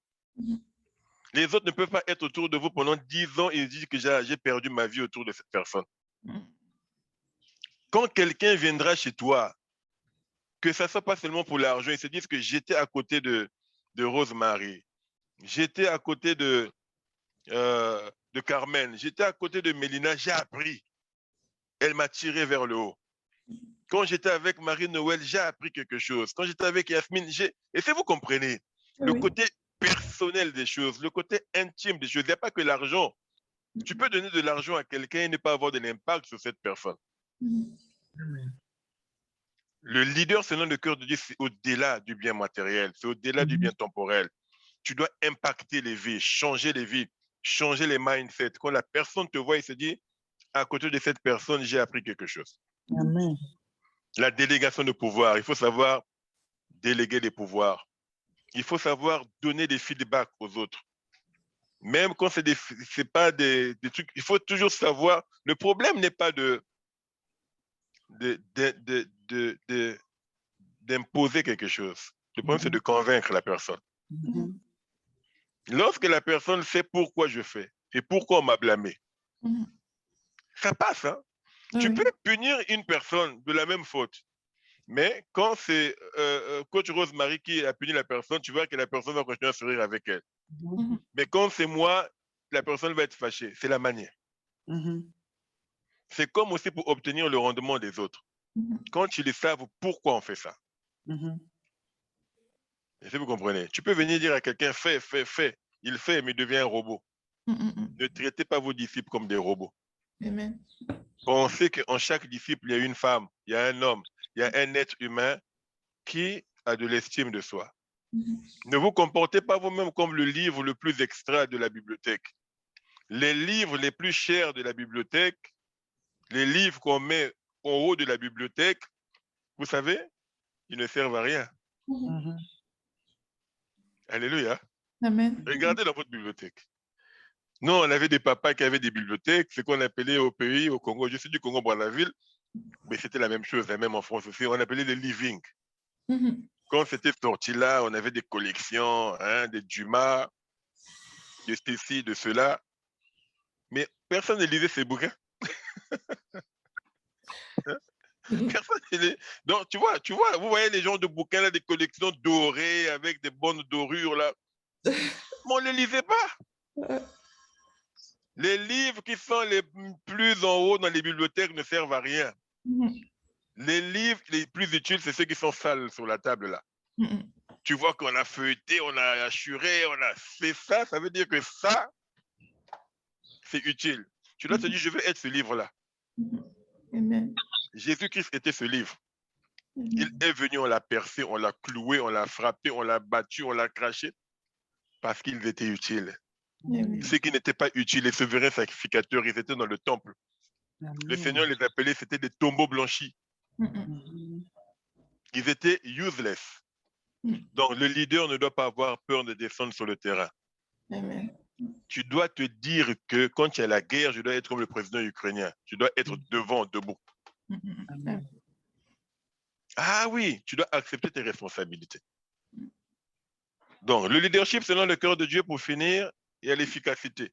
Les autres ne peuvent pas être autour de vous pendant 10 ans et dire que j'ai perdu ma vie autour de cette personne. Quand quelqu'un viendra chez toi, que ça ne soit pas seulement pour l'argent, ils se disent que j'étais à côté de Rosemary, j'étais à côté de Carmen, j'étais à côté de Mélina, j'ai appris. Elle m'a tiré vers le haut. Quand j'étais avec Marie-Noël, j'ai appris quelque chose. Quand j'étais avec Yasmine, et si vous comprenez, le côté personnel des choses, le côté intime des choses, il n'y a pas que l'argent. Tu peux donner de l'argent à quelqu'un et ne pas avoir de l'impact sur cette personne. Amen. Le leader, selon le cœur de Dieu, c'est au-delà du bien matériel, c'est au-delà du bien temporel. Tu dois impacter les vies, changer les mindsets. Quand la personne te voit, il se dit, à côté de cette personne, j'ai appris quelque chose. Amen. La délégation de pouvoir, il faut savoir déléguer les pouvoirs. Il faut savoir donner des feedbacks aux autres. Même quand c'est pas des trucs, il faut toujours savoir. Le problème n'est pas d'imposer quelque chose. Le problème, c'est de convaincre la personne. Mhm. Lorsque la personne sait pourquoi je fais et pourquoi on m'a blâmé, ça passe. Hein? Tu peux punir une personne de la même faute. Mais quand c'est coach Rosemary qui a puni la personne, tu vois que la personne va continuer à sourire avec elle. Mais quand c'est moi, la personne va être fâchée. C'est la manière. Mhm. C'est comme aussi pour obtenir le rendement des autres. Quand ils savent pourquoi on fait ça. Mhm. Et si vous comprenez, tu peux venir dire à quelqu'un, fais. Il fait, mais il devient un robot. Ne traitez pas vos disciples comme des robots. Amen. Pensez qu'en chaque disciple, il y a une femme, il y a un homme, il y a un être humain qui a de l'estime de soi. Ne vous comportez pas vous-même comme le livre le plus extrait de la bibliothèque. Les livres les plus chers de la bibliothèque, les livres qu'on met en haut de la bibliothèque, vous savez, ils ne servent à rien. Mhm. Alléluia. Amen. Regardez dans votre bibliothèque. Nous, on avait des papas qui avaient des bibliothèques, ce qu'on appelait au pays, au Congo. Je suis du Congo-Brazzaville, mais c'était la même chose, même en France aussi. On appelait les living. Quand c'était sorti là, on avait des collections, hein, des Dumas, de ceci, de cela. Mais personne ne lisait ces bouquins. Hein? Personne ne lisait. Donc, tu vois, vous voyez les gens de bouquins, là, des collections dorées, avec des bonnes dorures, là. Mais on ne les lisait pas. Les livres qui sont les plus en haut dans les bibliothèques ne servent à rien. Les livres les plus utiles, c'est ceux qui sont sales sur la table, là. Tu vois qu'on a feuilleté, on a assuré, on a fait ça, ça veut dire que ça, c'est utile. Tu dois te dire, je veux être ce livre-là. Amen. Jésus-Christ était ce livre. Il est venu, on l'a percé, on l'a cloué, on l'a frappé, on l'a battu, on l'a craché, parce qu'ils étaient utiles. Amen. Ceux qui n'étaient pas utiles, les souverains sacrificateurs, ils étaient dans le temple. Le Seigneur les appelait, c'était des tombeaux blanchis. Mhm. Ils étaient useless. Donc, le leader ne doit pas avoir peur de descendre sur le terrain. Amen. Tu dois te dire que quand il y a la guerre, je dois être comme le président ukrainien. Je dois être devant, debout. Amen. Ah oui, tu dois accepter tes responsabilités. Donc, le leadership selon le cœur de Dieu, pour finir, il y a l'efficacité.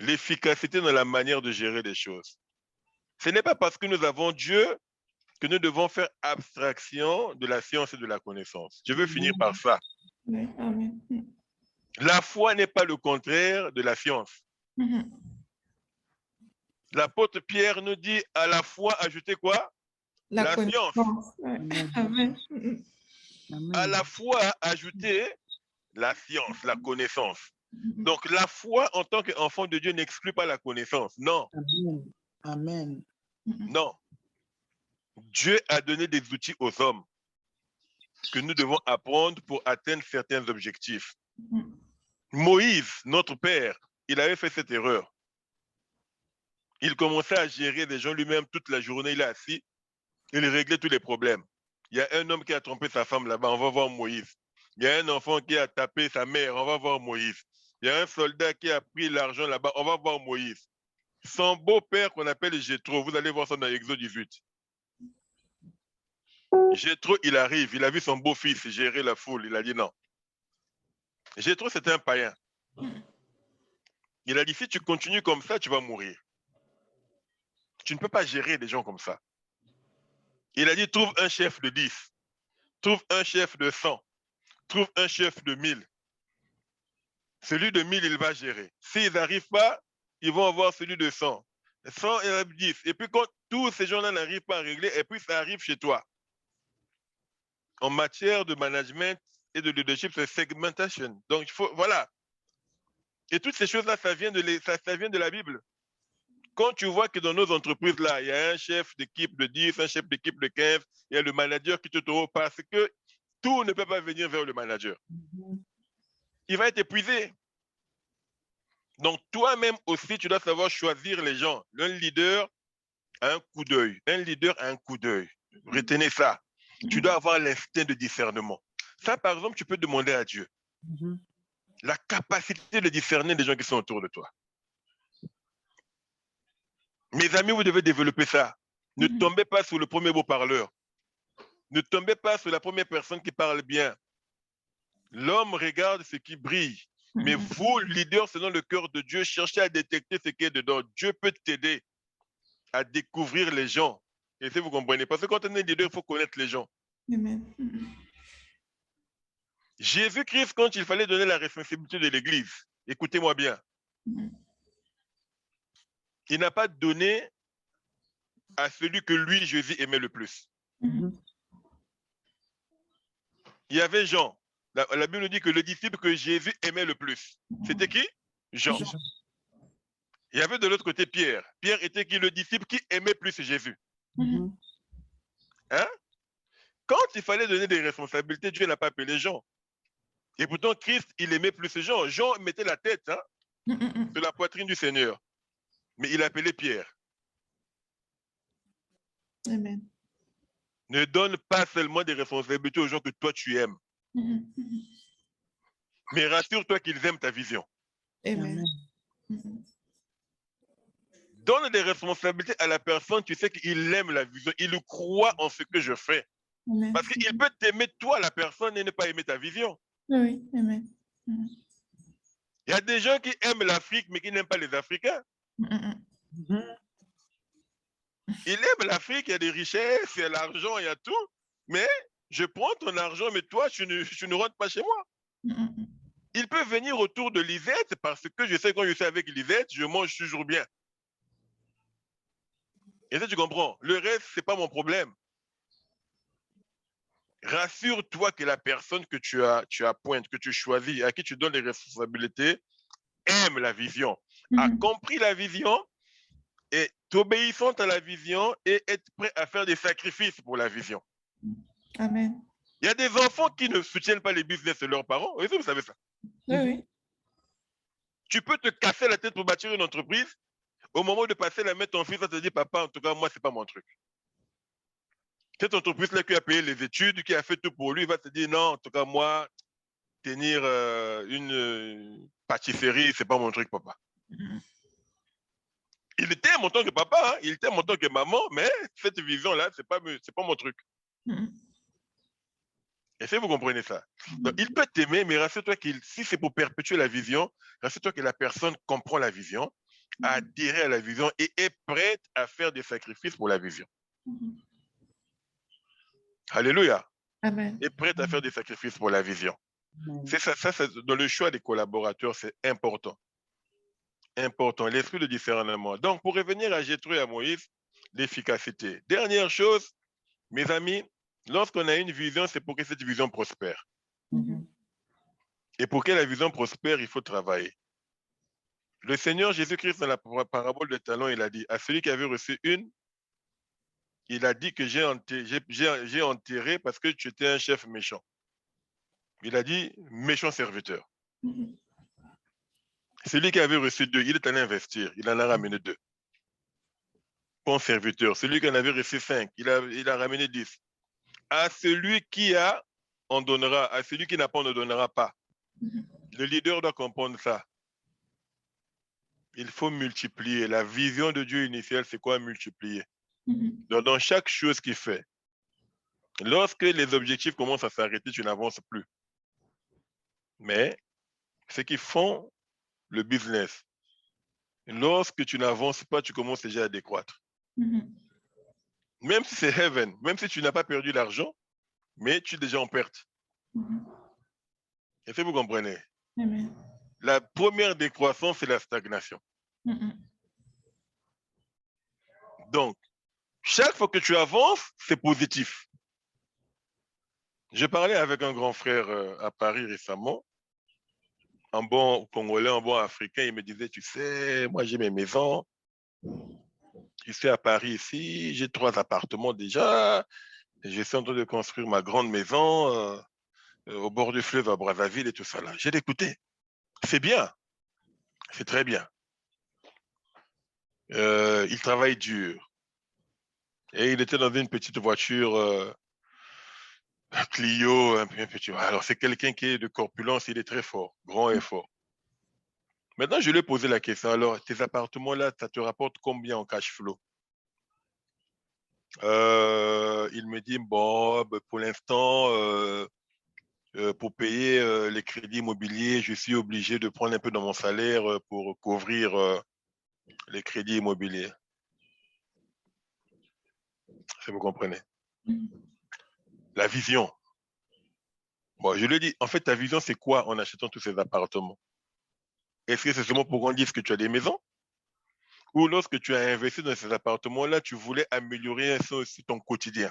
L'efficacité dans la manière de gérer les choses. Ce n'est pas parce que nous avons Dieu que nous devons faire abstraction de la science et de la connaissance. Je veux finir par ça. Amen. La foi n'est pas le contraire de la science. L'apôtre Pierre nous dit à la foi ajouter quoi? La science. Amen. À la foi ajouter la science, la connaissance. Donc la foi en tant qu'enfant de Dieu n'exclut pas la connaissance. Non. Amen. Amen. Non. Dieu a donné des outils aux hommes que nous devons apprendre pour atteindre certains objectifs. Moïse, notre père, il avait fait cette erreur. Il commençait à gérer des gens lui-même toute la journée, il est assis, il réglait tous les problèmes. Il y a un homme qui a trompé sa femme là-bas, on va voir Moïse. Il y a un enfant qui a tapé sa mère, on va voir Moïse. Il y a un soldat qui a pris l'argent là-bas, on va voir Moïse. Son beau-père qu'on appelle Jéthro, vous allez voir ça dans Exode 18. Jéthro, il arrive, il a vu son beau-fils gérer la foule, il a dit non. Jéthro, c'était un païen. Il a dit, si tu continues comme ça, tu vas mourir. Tu ne peux pas gérer des gens comme ça. Il a dit, trouve un chef de 10, trouve un chef de 100, trouve un chef de 1000. Celui de 1000, il va gérer. S'ils n'arrivent pas, ils vont avoir celui de 100. 100 et 10. Et puis quand tous ces gens-là n'arrivent pas à régler, et puis ça arrive chez toi. En matière de management et de leadership, c'est segmentation. Donc, il faut, voilà. Et toutes ces choses-là, ça vient de la Bible. Quand tu vois que dans nos entreprises-là, il y a un chef d'équipe de 10, un chef d'équipe de 15, il y a le manager qui te trouve parce que tout ne peut pas venir vers le manager. Il va être épuisé. Donc, toi-même aussi, tu dois savoir choisir les gens. Un leader a un coup d'œil. Un leader a un coup d'œil. Retenez ça. Tu dois avoir l'instinct de discernement. Ça, par exemple, tu peux demander à Dieu. La capacité de discerner les gens qui sont autour de toi. Mes amis, vous devez développer ça. Ne tombez pas sur le premier beau parleur. Ne tombez pas sur la première personne qui parle bien. L'homme regarde ce qui brille. Mais vous, leader, selon le cœur de Dieu, cherchez à détecter ce qui est dedans. Dieu peut t'aider à découvrir les gens. Et si vous comprenez, parce que quand on est leader, il faut connaître les gens. Amen. Jésus-Christ, quand il fallait donner la responsabilité de l'Église, écoutez-moi bien, il n'a pas donné à celui que lui, Jésus, aimait le plus. Il y avait Jean. La Bible nous dit que le disciple que Jésus aimait le plus, c'était qui? Jean. Il y avait de l'autre côté Pierre. Pierre était qui? Le disciple qui aimait plus Jésus. Hein? Quand il fallait donner des responsabilités, Dieu n'a pas appelé Jean. Et pourtant, Christ, il aimait plus Jean. Jean mettait la tête sur la poitrine du Seigneur. Mais il appelait Pierre. Amen. Ne donne pas seulement des responsabilités aux gens que toi tu aimes. Mais rassure-toi qu'ils aiment ta vision. Amen. Donne des responsabilités à la personne, tu sais qu'il aime la vision, il croit en ce que je fais. Amen. Parce qu'il peut t'aimer toi, la personne, et ne pas aimer ta vision. Oui, amen. Il y a des gens qui aiment l'Afrique, mais qui n'aiment pas les Africains. Ils aiment l'Afrique, il y a des richesses, il y a l'argent, il y a tout. Mais je prends ton argent, mais toi, tu ne rentres pas chez moi. Il peut venir autour de Lisette parce que je sais quand je suis avec Lisette, je mange toujours bien. Et ça, tu comprends. Le reste, ce n'est pas mon problème. Rassure-toi que la personne que tu appointes, que tu choisis, à qui tu donnes les responsabilités, aime la vision, a compris la vision, est obéissante à la vision et est prêt à faire des sacrifices pour la vision. Amen. Il y a des enfants qui ne soutiennent pas les business de leurs parents. Est-ce que vous savez ça? Oui. Tu peux te casser la tête pour bâtir une entreprise. Au moment de passer la main, ton fils va te dire, papa, en tout cas, moi, ce n'est pas mon truc. Cette entreprise-là qui a payé les études, qui a fait tout pour lui, il va te dire, non, en tout cas, moi, tenir une pâtisserie, ce n'est pas mon truc, papa. Il t'aime en tant que papa, il t'aime en tant que maman, mais cette vision-là, ce n'est pas mon truc. Est-ce que vous comprenez ça? Donc, il peut t'aimer, mais rassure-toi que si c'est pour perpétuer la vision, rassure-toi que la personne comprend la vision, a adhéré à la vision et est prête à faire des sacrifices pour la vision. Alléluia. Amen. Est prête à faire des sacrifices pour la vision. C'est ça, dans le choix des collaborateurs, c'est important. Important, l'esprit de discernement. Donc, pour revenir à Jéthro et à Moïse, l'efficacité. Dernière chose, mes amis, lorsqu'on a une vision, c'est pour que cette vision prospère. Et pour que la vision prospère, il faut travailler. Le Seigneur Jésus-Christ, dans la parabole de talents, il a dit à celui qui avait reçu une, il a dit que j'ai enterré parce que tu étais un chef méchant. Il a dit méchant serviteur. Celui qui avait reçu 2, il est allé investir, il en a ramené 2. Bon serviteur. Celui qui en avait reçu 5, il a ramené 10. À celui qui a, on donnera. À celui qui n'a pas, on ne donnera pas. Le leader doit comprendre ça. Il faut multiplier. La vision de Dieu initiale, c'est quoi multiplier? Donc, dans chaque chose qu'il fait, lorsque les objectifs commencent à s'arrêter, tu n'avances plus. Mais ceux qui font le business, lorsque tu n'avances pas, tu commences déjà à décroître. Même si c'est heaven, même si tu n'as pas perdu l'argent, mais tu es déjà en perte. Est-ce que vous comprenez? Amen. La première décroissance, c'est la stagnation. Donc, chaque fois que tu avances, c'est positif. Je parlais avec un grand frère à Paris récemment. un bon Congolais, un bon Africain, il me disait, tu sais, moi j'ai mes maisons, tu sais, à Paris ici, j'ai 3 appartements déjà, je suis en train de construire ma grande maison au bord du fleuve à Brazzaville et tout ça là. J'ai écouté, c'est bien, c'est très bien. Il travaille dur et il était dans une petite voiture Clio, un petit. Alors c'est quelqu'un qui est de corpulence, il est très fort, grand et fort. Maintenant, je lui ai posé la question, alors, tes appartements-là, ça te rapporte combien en cash flow? Il me dit, bon, ben, pour l'instant, pour payer les crédits immobiliers, je suis obligé de prendre un peu dans mon salaire pour couvrir les crédits immobiliers. Si vous comprenez. La vision. Bon, je lui ai dit, en fait, ta vision, c'est quoi en achetant tous ces appartements? Est-ce que c'est seulement pour qu'on dise que tu as des maisons? Ou lorsque tu as investi dans ces appartements-là, tu voulais améliorer aussi ton quotidien?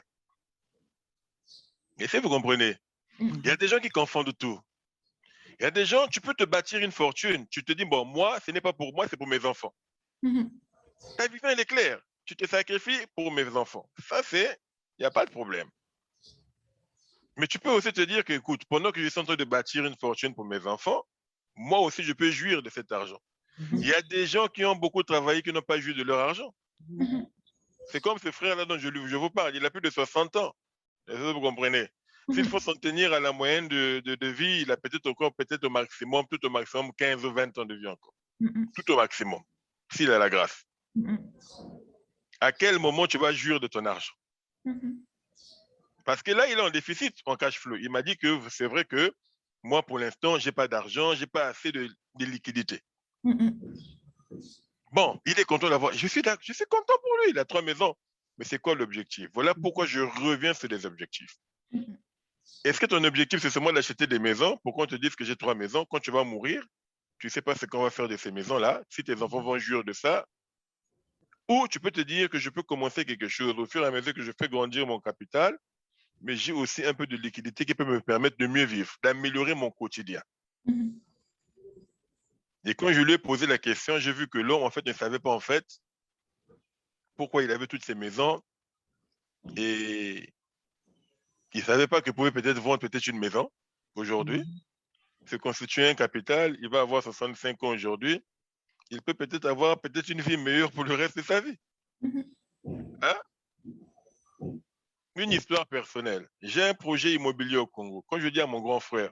Et si vous comprenez, il y a des gens qui confondent tout. Il y a des gens, tu peux te bâtir une fortune. Tu te dis, bon, moi, ce n'est pas pour moi, c'est pour mes enfants. Ta vision, elle est claire. Tu te sacrifies pour mes enfants. Ça, il n'y a pas de problème. Mais tu peux aussi te dire que, écoute, pendant que je suis en train de bâtir une fortune pour mes enfants, moi aussi, je peux jouir de cet argent. Il y a des gens qui ont beaucoup travaillé qui n'ont pas joui de leur argent. C'est comme ce frère-là dont je vous parle. Il a plus de 60 ans. Vous comprenez? S'il faut s'en tenir à la moyenne de vie, il a peut-être encore, peut-être au maximum, tout au maximum 15 ou 20 ans de vie encore. Tout au maximum, s'il a la grâce. À quel moment tu vas jouir de ton argent? Parce que là, il est en déficit en cash flow. Il m'a dit que c'est vrai que moi, pour l'instant, je n'ai pas d'argent, je n'ai pas assez de liquidité. Bon, il est content d'avoir. Je suis content pour lui, il a 3 maisons. Mais c'est quoi l'objectif? Voilà pourquoi je reviens sur les objectifs. Est-ce que ton objectif, c'est seulement d'acheter des maisons pour qu'on te dise que j'ai 3 maisons? Quand tu vas mourir, tu ne sais pas ce qu'on va faire de ces maisons-là, si tes enfants vont jouir de ça. Ou tu peux te dire que je peux commencer quelque chose au fur et à mesure que je fais grandir mon capital, mais j'ai aussi un peu de liquidité qui peut me permettre de mieux vivre, d'améliorer mon quotidien. Et quand je lui ai posé la question, j'ai vu que l'homme, en fait, ne savait pas, en fait, pourquoi il avait toutes ces maisons. Et il ne savait pas qu'il pouvait peut-être vendre peut-être une maison aujourd'hui, se constituer un capital. Il va avoir 65 ans aujourd'hui. Il peut peut-être avoir peut-être une vie meilleure pour le reste de sa vie. Hein? Une histoire personnelle. J'ai un projet immobilier au Congo. Quand je dis à mon grand frère,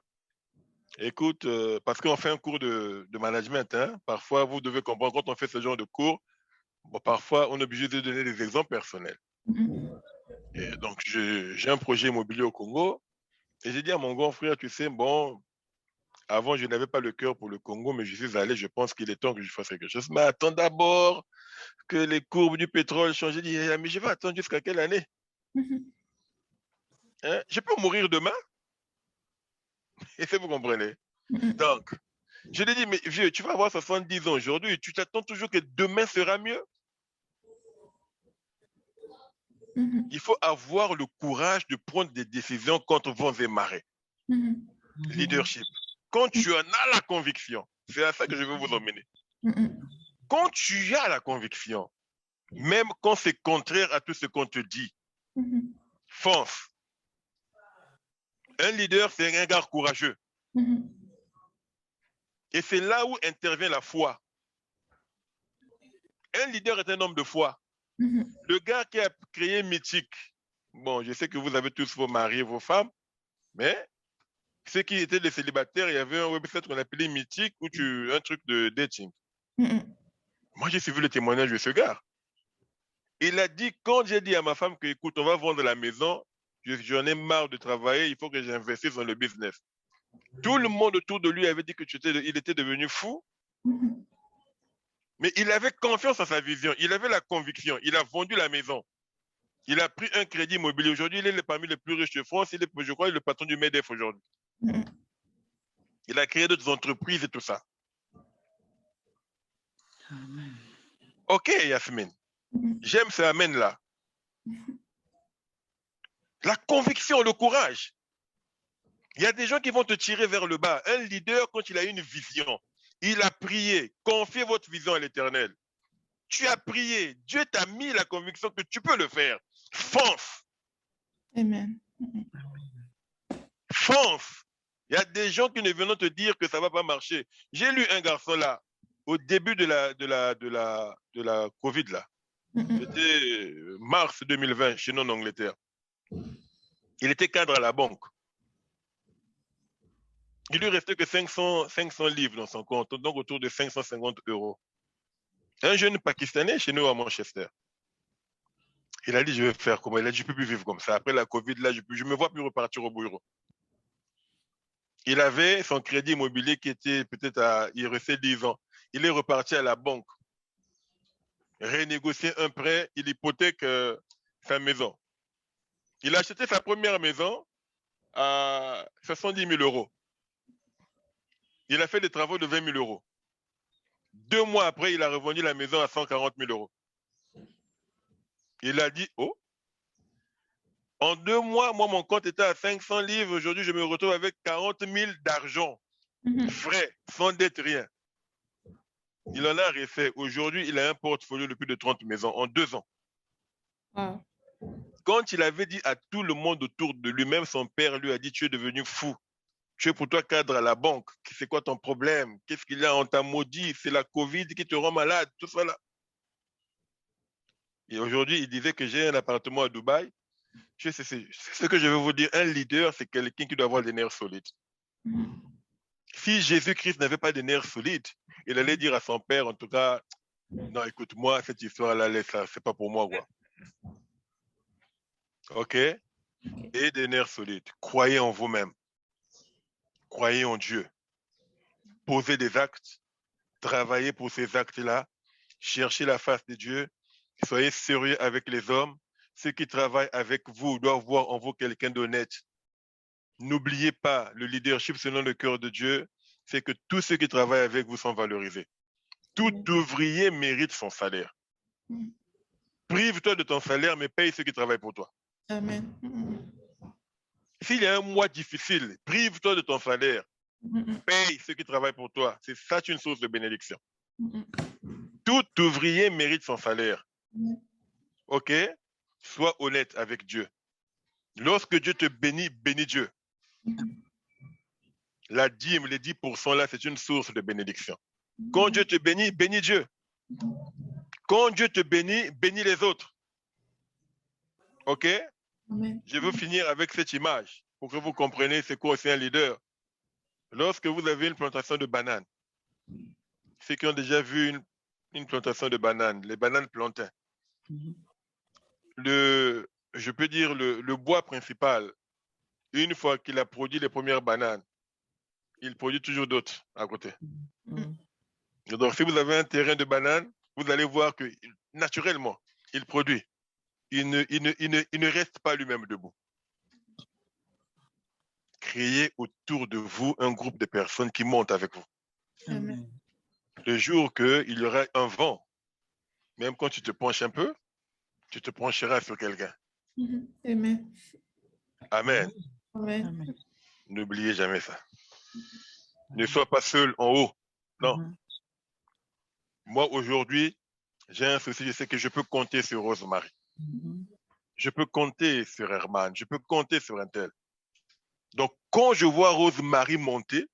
écoute, parce qu'on fait un cours de management, hein, parfois vous devez comprendre, quand on fait ce genre de cours, bon, parfois on est obligé de donner des exemples personnels. Et donc j'ai un projet immobilier au Congo et j'ai dit à mon grand frère, tu sais, bon, avant je n'avais pas le cœur pour le Congo, mais je suis allé, je pense qu'il est temps que je fasse quelque chose. Mais attends d'abord que les courbes du pétrole changent. J'ai dit, mais je vais attendre jusqu'à quelle année? Hein? Je peux mourir demain? Et si vous comprenez. Donc, je lui ai dit, mais vieux, tu vas avoir 70 ans aujourd'hui, tu t'attends toujours que demain sera mieux? Il faut avoir le courage de prendre des décisions contre vents et marées. Leadership. Quand tu en as la conviction, c'est à ça que je veux vous emmener. Quand tu as la conviction, même quand c'est contraire à tout ce qu'on te dit, fonce. Un leader, c'est un gars courageux. Et c'est là où intervient la foi. Un leader est un homme de foi. Le gars qui a créé Mythique, bon, je sais que vous avez tous vos maris, vos femmes, mais ceux qui étaient des célibataires, il y avait un website qu'on appelait Mythique, où un truc de dating. Moi, j'ai suivi le témoignage de ce gars. Il a dit, quand j'ai dit à ma femme que, écoute, on va vendre la maison, j'en ai marre de travailler, il faut que j'investisse dans le business. Tout le monde autour de lui avait dit qu'il était devenu fou. Mais il avait confiance en sa vision, il avait la conviction, il a vendu la maison. Il a pris un crédit immobilier. Aujourd'hui, il est parmi les plus riches de France. Il est, je crois, le patron du MEDEF aujourd'hui. Il a créé d'autres entreprises et tout ça. Amen. Ok, Yasmine. J'aime ce amen-là. La conviction, le courage. Il y a des gens qui vont te tirer vers le bas. Un leader, quand il a une vision, il a prié. Confiez votre vision à l'Éternel. Tu as prié. Dieu t'a mis la conviction que tu peux le faire. Fonce. Amen. Fonce. Il y a des gens qui ne viennent te dire que ça ne va pas marcher. J'ai lu un garçon là, au début de la Covid là. C'était mars 2020 chez nous en Angleterre. Il était cadre à la banque. Il lui restait que 500 livres dans son compte, donc autour de 550 €. Un jeune Pakistanais chez nous à Manchester. Il a dit, je vais faire comment? Il a dit, je ne peux plus vivre comme ça. Après la Covid, là, je ne me vois plus repartir au bureau. Il avait son crédit immobilier qui était peut-être il restait 10 ans. Il est reparti à la banque. Renégocier un prêt, il hypothèque sa maison. Il a acheté sa première maison à 70 000 €. Il a fait des travaux de 20 000 €. 2 mois après, il a revendu la maison à 140 000 €. Il a dit, oh, en 2 mois, moi, mon compte était à 500 livres. Aujourd'hui, je me retrouve avec 40 000 d'argent, frais, sans dette, rien. Il en a refait. Aujourd'hui, il a un portfolio de plus de 30 maisons en 2 ans. Wow. Quand il avait dit à tout le monde autour de lui-même, son père lui a dit, tu es devenu fou. Tu es pour toi cadre à la banque. C'est quoi ton problème? Qu'est-ce qu'il y a? On t'a maudit. C'est la Covid qui te rend malade. Tout ça là. Et aujourd'hui, il disait que j'ai un appartement à Dubaï. C'est ce que je veux vous dire. Un leader, c'est quelqu'un qui doit avoir des nerfs solides. Si Jésus-Christ n'avait pas des nerfs solides, il allait dire à son père, en tout cas, non, écoute, moi, cette histoire-là, laisse ça, c'est pas pour moi, quoi. OK? Et des nerfs solides. Croyez en vous-même. Croyez en Dieu. Posez des actes. Travaillez pour ces actes-là. Cherchez la face de Dieu. Soyez sérieux avec les hommes. Ceux qui travaillent avec vous doivent voir en vous quelqu'un d'honnête. N'oubliez pas, le leadership selon le cœur de Dieu, c'est que tous ceux qui travaillent avec vous sont valorisés. Tout ouvrier mérite son salaire. Prive-toi de ton salaire, mais paye ceux qui travaillent pour toi. Amen. S'il y a un mois difficile, prive-toi de ton salaire. Paye ceux qui travaillent pour toi. C'est ça une source de bénédiction. Tout ouvrier mérite son salaire. OK? Sois honnête avec Dieu. Lorsque Dieu te bénit, bénis Dieu. La dîme, les 10% là, c'est une source de bénédiction. Quand Dieu te bénit, bénis Dieu. Quand Dieu te bénit, bénis les autres. OK? Amen. Je veux finir avec cette image pour que vous compreniez c'est quoi aussi un leader. Lorsque vous avez une plantation de bananes, ceux qui ont déjà vu une plantation de bananes, les bananes plantains, je peux dire le bois principal, une fois qu'il a produit les premières bananes, il produit toujours d'autres à côté. Donc, si vous avez un terrain de bananes, vous allez voir que naturellement, il produit. Il ne reste pas lui-même debout. Créez autour de vous un groupe de personnes qui montent avec vous. Amen. Le jour qu'il y aura un vent, même quand tu te penches un peu, tu te pencheras sur quelqu'un. Amen. Amen. Amen. N'oubliez jamais ça. Ne sois pas seul en haut. Non. Moi, aujourd'hui, j'ai un souci. Je sais que je peux compter sur Rosemary. Je peux compter sur Herman. Je peux compter sur un tel. Donc, quand je vois Rosemary monter,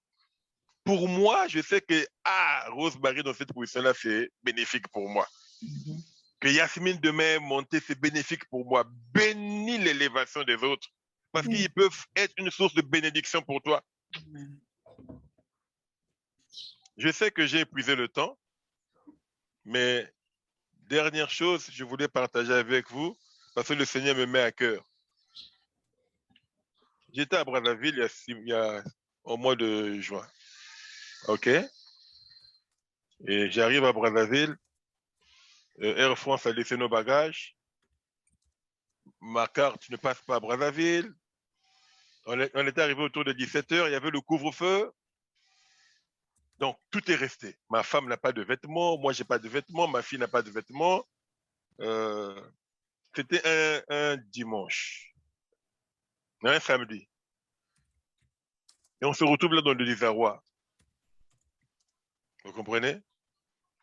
pour moi, je sais que Rosemary dans cette position-là, c'est bénéfique pour moi. Que Yasmine demain monter, c'est bénéfique pour moi. Bénis l'élévation des autres. Parce qu'ils peuvent être une source de bénédiction pour toi. Je sais que j'ai épuisé le temps, mais dernière chose, je voulais partager avec vous, parce que le Seigneur me met à cœur. J'étais à Brazzaville au mois de juin. OK? Et j'arrive à Brazzaville. Air France a laissé nos bagages. Ma carte ne passe pas à Brazzaville. On était arrivé autour de 17 h. Il y avait le couvre-feu. Donc, tout est resté. Ma femme n'a pas de vêtements. Moi, je n'ai pas de vêtements. Ma fille n'a pas de vêtements. C'était un dimanche. Un samedi. Et on se retrouve là dans le désarroi. Vous comprenez?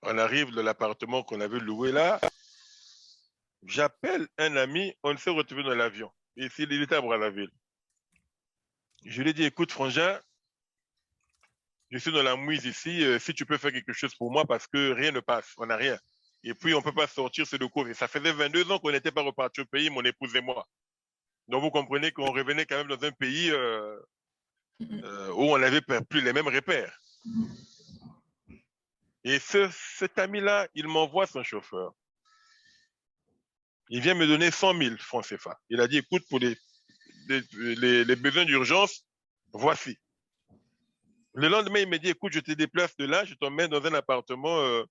On arrive de l'appartement qu'on avait loué là. J'appelle un ami, on s'est retrouvé dans l'avion. Ici, il était à Brazzaville. Je lui ai dit, écoute, frangin, je suis dans la mouise ici, si tu peux faire quelque chose pour moi, parce que rien ne passe, on n'a rien. Et puis, on ne peut pas sortir ce de cours. Et ça faisait 22 ans qu'on n'était pas reparti au pays, mon épouse et moi. Donc, vous comprenez qu'on revenait quand même dans un pays où on n'avait plus les mêmes repères. Et cet ami-là, il m'envoie son chauffeur. Il vient me donner 100 000 francs CFA. Il a dit, écoute, pour les besoins d'urgence, voici. Le lendemain, il me dit, écoute, je te déplace de là, je t'emmène dans un appartement,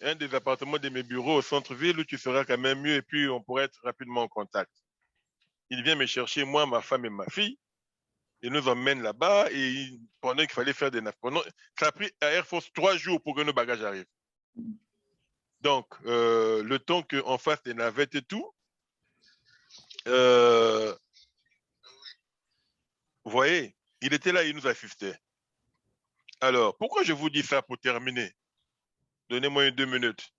un des appartements de mes bureaux au centre-ville où tu seras quand même mieux et puis on pourrait être rapidement en contact. Il vient me chercher, moi, ma femme et ma fille. Il nous emmène là-bas et pendant qu'il fallait faire des navettes. Ça a pris à Air Force 3 jours pour que nos bagages arrivent. Donc, le temps qu'on fasse des navettes et tout, vous voyez, il était là, il nous assistait. Alors, pourquoi je vous dis ça pour terminer? Donnez-moi 2 minutes.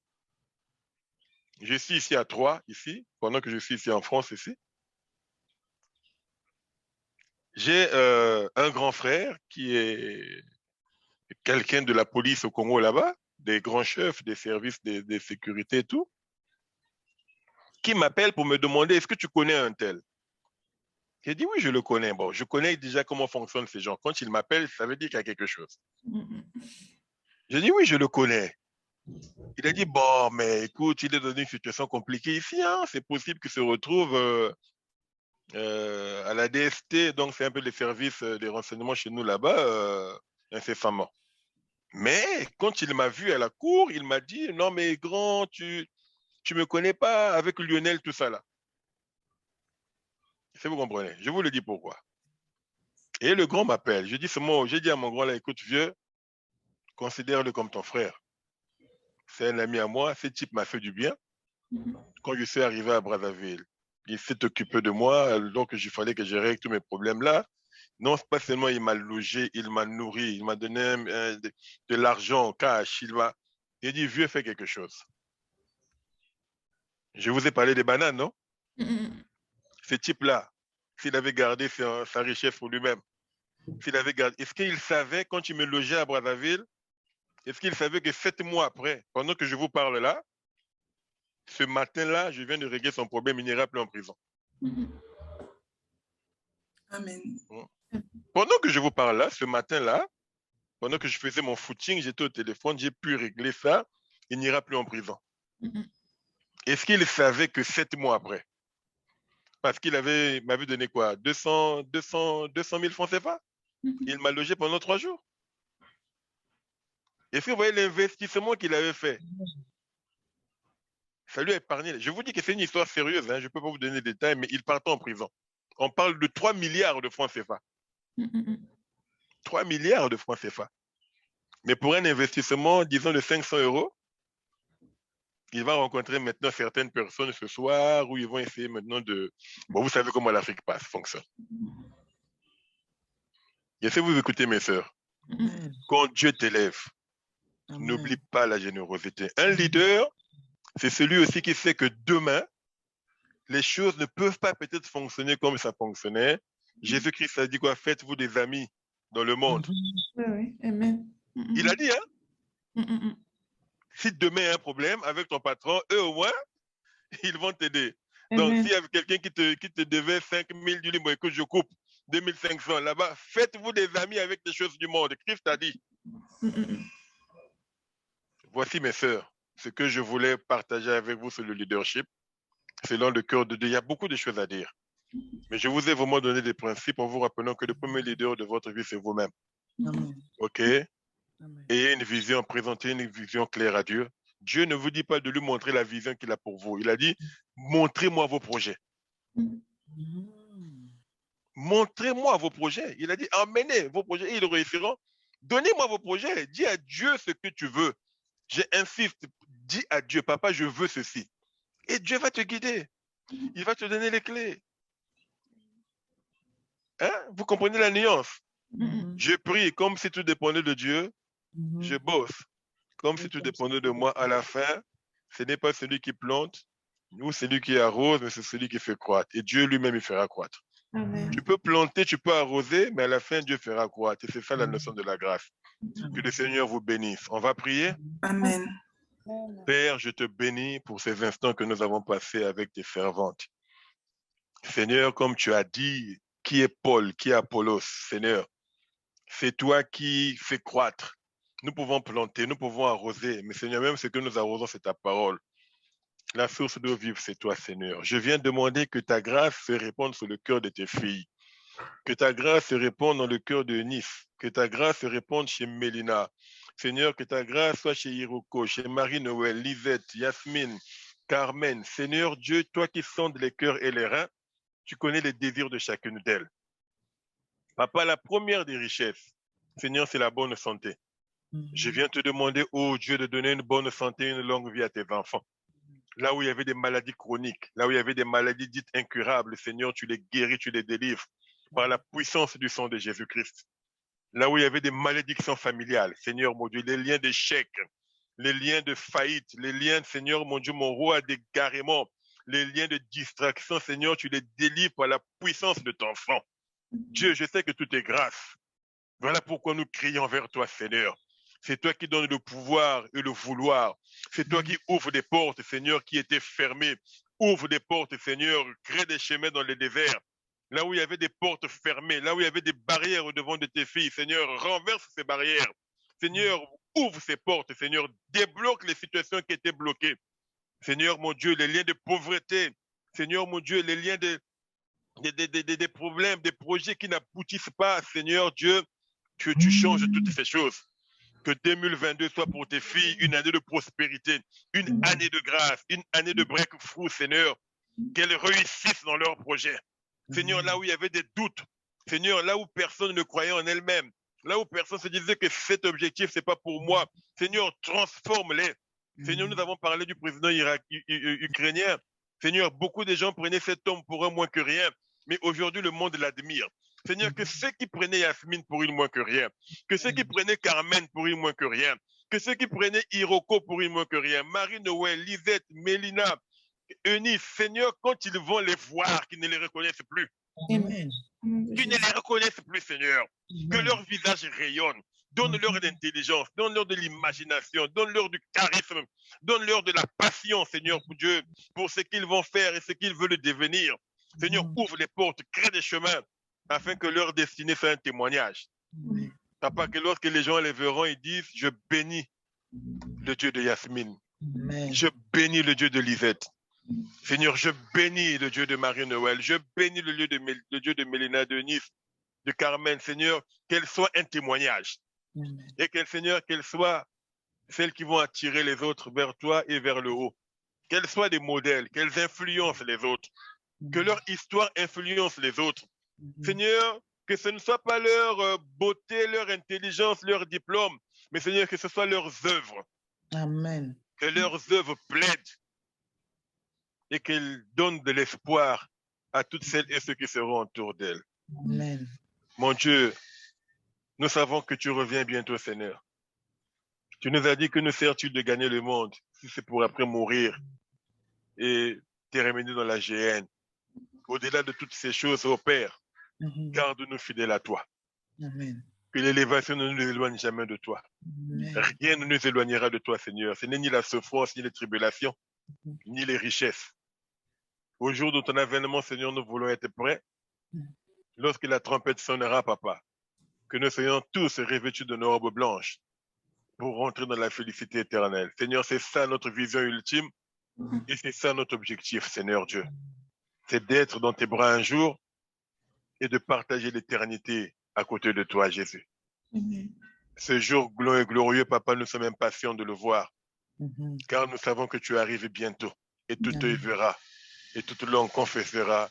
Je suis ici à Troyes, ici, pendant que je suis ici en France, ici. J'ai un grand frère qui est quelqu'un de la police au Congo là-bas, des grands chefs des services de sécurité et tout, qui m'appelle pour me demander, est-ce que tu connais un tel? J'ai dit, oui, je le connais. Bon, je connais déjà comment fonctionnent ces gens. Quand il m'appelle, ça veut dire qu'il y a quelque chose. J'ai dit, oui, je le connais. Il a dit, bon, mais écoute, il est dans une situation compliquée ici. Hein. C'est possible qu'il se retrouve à la DST, donc c'est un peu les services des renseignements chez nous là-bas, incessamment. Mais quand il m'a vu à la cour, il m'a dit, non, mais grand, tu me connais pas avec Lionel, tout ça là. Si vous comprenez, je vous le dis pourquoi. Et le grand m'appelle. J'ai dit à mon grand là, écoute, vieux, considère-le comme ton frère. C'est un ami à moi, ce type m'a fait du bien. Quand je suis arrivé à Brazzaville, il s'est occupé de moi, donc il fallait que je règle tous mes problèmes là. Non, pas seulement il m'a logé, il m'a nourri, il m'a donné de l'argent, cash, il dit, vieux, fais quelque chose. Je vous ai parlé des bananes, non? Ce type-là, s'il avait gardé sa richesse pour lui-même, est-ce qu'il savait, quand il me logeait à Brazzaville, est-ce qu'il savait que 7 mois après, pendant que je vous parle là, ce matin-là, je viens de régler son problème, il n'ira plus en prison. Amen. Pendant que je vous parle là, ce matin-là, pendant que je faisais mon footing, j'étais au téléphone, j'ai pu régler ça, il n'ira plus en prison. Est-ce qu'il savait que 7 mois après, parce qu'il m'avait donné quoi, 200 000 francs CFA, il m'a logé pendant 3 jours. Est-ce que vous voyez l'investissement qu'il avait fait? Ça lui a épargné. Je vous dis que c'est une histoire sérieuse, hein. Je ne peux pas vous donner des détails, mais il partait en prison. On parle de 3 milliards de francs CFA. 3 milliards de francs CFA. Mais pour un investissement, disons, de 500 €, il va rencontrer maintenant certaines personnes ce soir où ils vont essayer maintenant de... Bon, vous savez comment l'Afrique fonctionne. Et si vous écoutez, mes sœurs, quand Dieu t'élève, n'oublie pas la générosité. Un leader, c'est celui aussi qui sait que demain, les choses ne peuvent pas peut-être fonctionner comme ça fonctionnait. Jésus-Christ a dit quoi? Faites-vous des amis dans le monde. Oui, amen. Il a dit, hein? Si demain il y a un problème avec ton patron, eux au moins, ils vont t'aider. Donc, s'il y a quelqu'un qui te devait 5 000, du libre, écoute, je coupe 2 500 là-bas, faites-vous des amis avec les choses du monde. Christ a dit. Voici, mes sœurs, ce que je voulais partager avec vous sur le leadership. Selon le cœur de Dieu, il y a beaucoup de choses à dire. Mais je vous ai vraiment donné des principes en vous rappelant que le premier leader de votre vie, c'est vous-même. OK? Ayez une vision, présentez une vision claire à Dieu. Dieu ne vous dit pas de lui montrer la vision qu'il a pour vous. Il a dit, montrez-moi vos projets. Montrez-moi vos projets. Il a dit, emmenez vos projets et ils réussiront. Donnez-moi vos projets. Dis à Dieu ce que tu veux. J'insiste, dis à Dieu, papa, je veux ceci. Et Dieu va te guider. Il va te donner les clés. Hein? Vous comprenez la nuance? Je prie comme si tout dépendait de Dieu. Je bosse comme si tout dépendait de moi. À la fin, ce n'est pas celui qui plante ou celui qui arrose, mais c'est celui qui fait croître. Et Dieu lui-même, il fera croître. Amen. Tu peux planter, tu peux arroser, mais à la fin, Dieu fera croître. Et c'est ça la notion de la grâce. Que le Seigneur vous bénisse. On va prier. Amen. Père, je te bénis pour ces instants que nous avons passés avec tes servantes. Seigneur, comme tu as dit, qui est Paul, qui est Apollos, Seigneur, c'est toi qui fais croître. Nous pouvons planter, nous pouvons arroser, mais Seigneur, même ce que nous arrosons, c'est ta parole. La source d'eau vive, c'est toi, Seigneur. Je viens demander que ta grâce se répande sur le cœur de tes filles, que ta grâce se répande dans le cœur de Nice, que ta grâce se répande chez Mélina. Seigneur, que ta grâce soit chez Hiroko, chez Marie-Noël, Lisette, Yasmine, Carmen. Seigneur Dieu, toi qui sondes les cœurs et les reins, tu connais les désirs de chacune d'elles. Papa, la première des richesses, Seigneur, c'est la bonne santé. Je viens te demander, oh Dieu, de donner une bonne santé, une longue vie à tes enfants. Là où il y avait des maladies chroniques, là où il y avait des maladies dites incurables, Seigneur, tu les guéris, tu les délivres par la puissance du sang de Jésus-Christ. Là où il y avait des malédictions familiales, Seigneur mon Dieu, les liens d'échec, les liens de faillite, les liens, Seigneur mon Dieu, mon roi, d'égarement, les liens de distraction, Seigneur, tu les délivres par la puissance de ton sang. Dieu, je sais que tout est grâce. Voilà pourquoi nous crions vers toi, Seigneur. C'est toi qui donnes le pouvoir et le vouloir. C'est toi qui ouvres des portes, Seigneur, qui étaient fermées. Ouvre des portes, Seigneur, crée des chemins dans les déserts. Là où il y avait des portes fermées, là où il y avait des barrières au devant de tes filles, Seigneur, renverse ces barrières. Seigneur, ouvre ces portes, Seigneur, débloque les situations qui étaient bloquées. Seigneur, mon Dieu, les liens de pauvreté. Seigneur, mon Dieu, les liens des problèmes, des projets qui n'aboutissent pas, Seigneur Dieu, que tu changes toutes ces choses. Que 2022 soit pour tes filles une année de prospérité, une année de grâce, une année de breakthrough, Seigneur. Qu'elles réussissent dans leurs projets. Seigneur, là où il y avait des doutes, Seigneur, là où personne ne croyait en elle-même, là où personne se disait que cet objectif, c'est pas pour moi, Seigneur, transforme-les. Seigneur, nous avons parlé du président ukrainien. Seigneur, beaucoup de gens prenaient cet homme pour un moins que rien, mais aujourd'hui, le monde l'admire. Seigneur, que ceux qui prenaient Yasmine pour une moins que rien, que ceux qui prenaient Carmen pour une moins que rien, que ceux qui prenaient Hiroko pour une moins que rien, Marie-Noël, Lisette, Mélina, Eunice, Seigneur, quand ils vont les voir, qu'ils ne les reconnaissent plus. Amen. Qu'ils ne les reconnaissent plus, Seigneur. Que leur visage rayonne. Donne-leur d'intelligence, donne-leur de l'imagination, donne-leur du charisme, donne-leur de la passion, Seigneur, pour Dieu, pour ce qu'ils vont faire et ce qu'ils veulent devenir. Seigneur, ouvre les portes, crée des chemins, afin que leur destinée soit un témoignage. Papa, que lorsque les gens les verront, ils disent, je bénis le Dieu de Yasmine. Amen. Je bénis le Dieu de Lisette. Seigneur, je bénis le Dieu de Marie-Noël. Je bénis le Dieu de Mélina, de Nice, de Carmen. Seigneur, qu'elle soit un témoignage. Amen. Et qu'elle, Seigneur, qu'elle soit celles qui vont attirer les autres vers toi et vers le haut. Qu'elles soient des modèles, qu'elles influencent les autres. Que leur histoire influence les autres. Seigneur, que ce ne soit pas leur beauté, leur intelligence, leur diplôme, mais Seigneur, que ce soit leurs œuvres. Amen. Que leurs œuvres plaident et qu'elles donnent de l'espoir à toutes celles et ceux qui seront autour d'elles. Amen. Mon Dieu, nous savons que tu reviens bientôt, Seigneur. Tu nous as dit que nous sert-il de gagner le monde si c'est pour après mourir et terminer dans la géhenne. Au-delà de toutes ces choses, ô Père, garde-nous fidèles à toi. Amen. Que l'élévation ne nous éloigne jamais de toi. Amen. Rien ne nous éloignera de toi, Seigneur. Ce n'est ni la souffrance, ni les tribulations, ni les richesses. Au jour de ton avènement, Seigneur, nous voulons être prêts. Lorsque la trompette sonnera, Papa, que nous soyons tous revêtus de nos robes blanches pour rentrer dans la félicité éternelle. Seigneur, c'est ça notre vision ultime et c'est ça notre objectif, Seigneur Dieu. C'est d'être dans tes bras un jour et de partager l'éternité à côté de toi, Jésus. Amen. Ce jour glorieux, Papa, nous sommes impatients de le voir, car nous savons que tu arrives bientôt et tout œil verra et toute langue confessera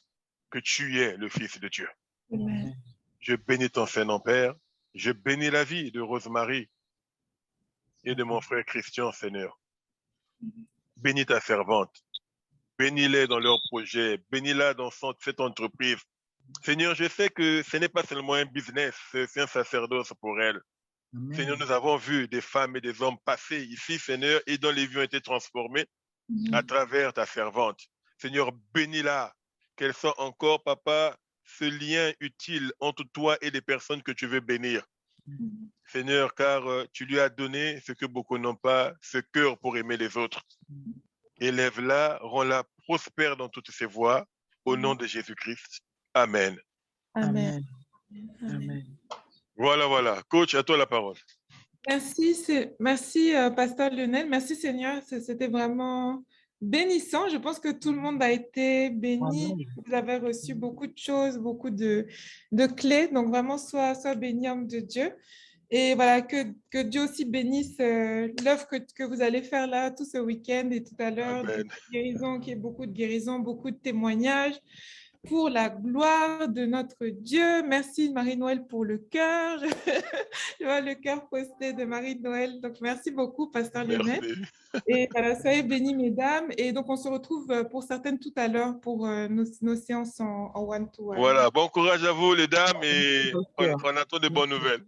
que tu es le Fils de Dieu. Amen. Je bénis ton Saint-Nom, Père. Je bénis la vie de Rosemary et de mon frère Christian, Seigneur. Bénis ta servante. Bénis-les dans leurs projets. Bénis-la dans cette entreprise. Seigneur, je sais que ce n'est pas seulement un business, c'est un sacerdoce pour elle. Amen. Seigneur, nous avons vu des femmes et des hommes passer ici, Seigneur, et dont les vies ont été transformées à travers ta servante. Seigneur, bénis-la, qu'elle soit encore, Papa, ce lien utile entre toi et les personnes que tu veux bénir. Seigneur, car tu lui as donné ce que beaucoup n'ont pas, ce cœur pour aimer les autres. Élève-la, rends-la prospère dans toutes ses voies, au nom de Jésus-Christ. Amen. Amen. Amen. Amen. Voilà, voilà. Coach, à toi la parole. Merci, Pasteur Lionel. Merci, Seigneur. C'était vraiment bénissant. Je pense que tout le monde a été béni. Amen. Vous avez reçu beaucoup de choses, beaucoup de clés. Donc, vraiment, sois béni, homme de Dieu. Et voilà, que Dieu aussi bénisse l'œuvre que vous allez faire là tout ce week-end et tout à l'heure. Amen. Guérison, qu'il y ait beaucoup de guérison, beaucoup de témoignages. Pour la gloire de notre Dieu. Merci Marie-Noël pour le cœur. Je vois le cœur posté de Marie-Noël. Donc, merci beaucoup, Pasteur Lionel. Merci. Et voilà, soyez bénis, mesdames. Et donc, on se retrouve pour certaines tout à l'heure pour nos séances en one-to-one. Voilà, bon courage à vous les dames et on attend de bonnes nouvelles.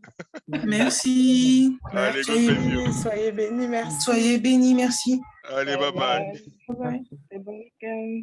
Merci. Allez, Soyez God bless you. bénis, soyez bénis. Merci. Soyez bénis, merci. Allez, bye bye. Bye bye. Et bon week-end.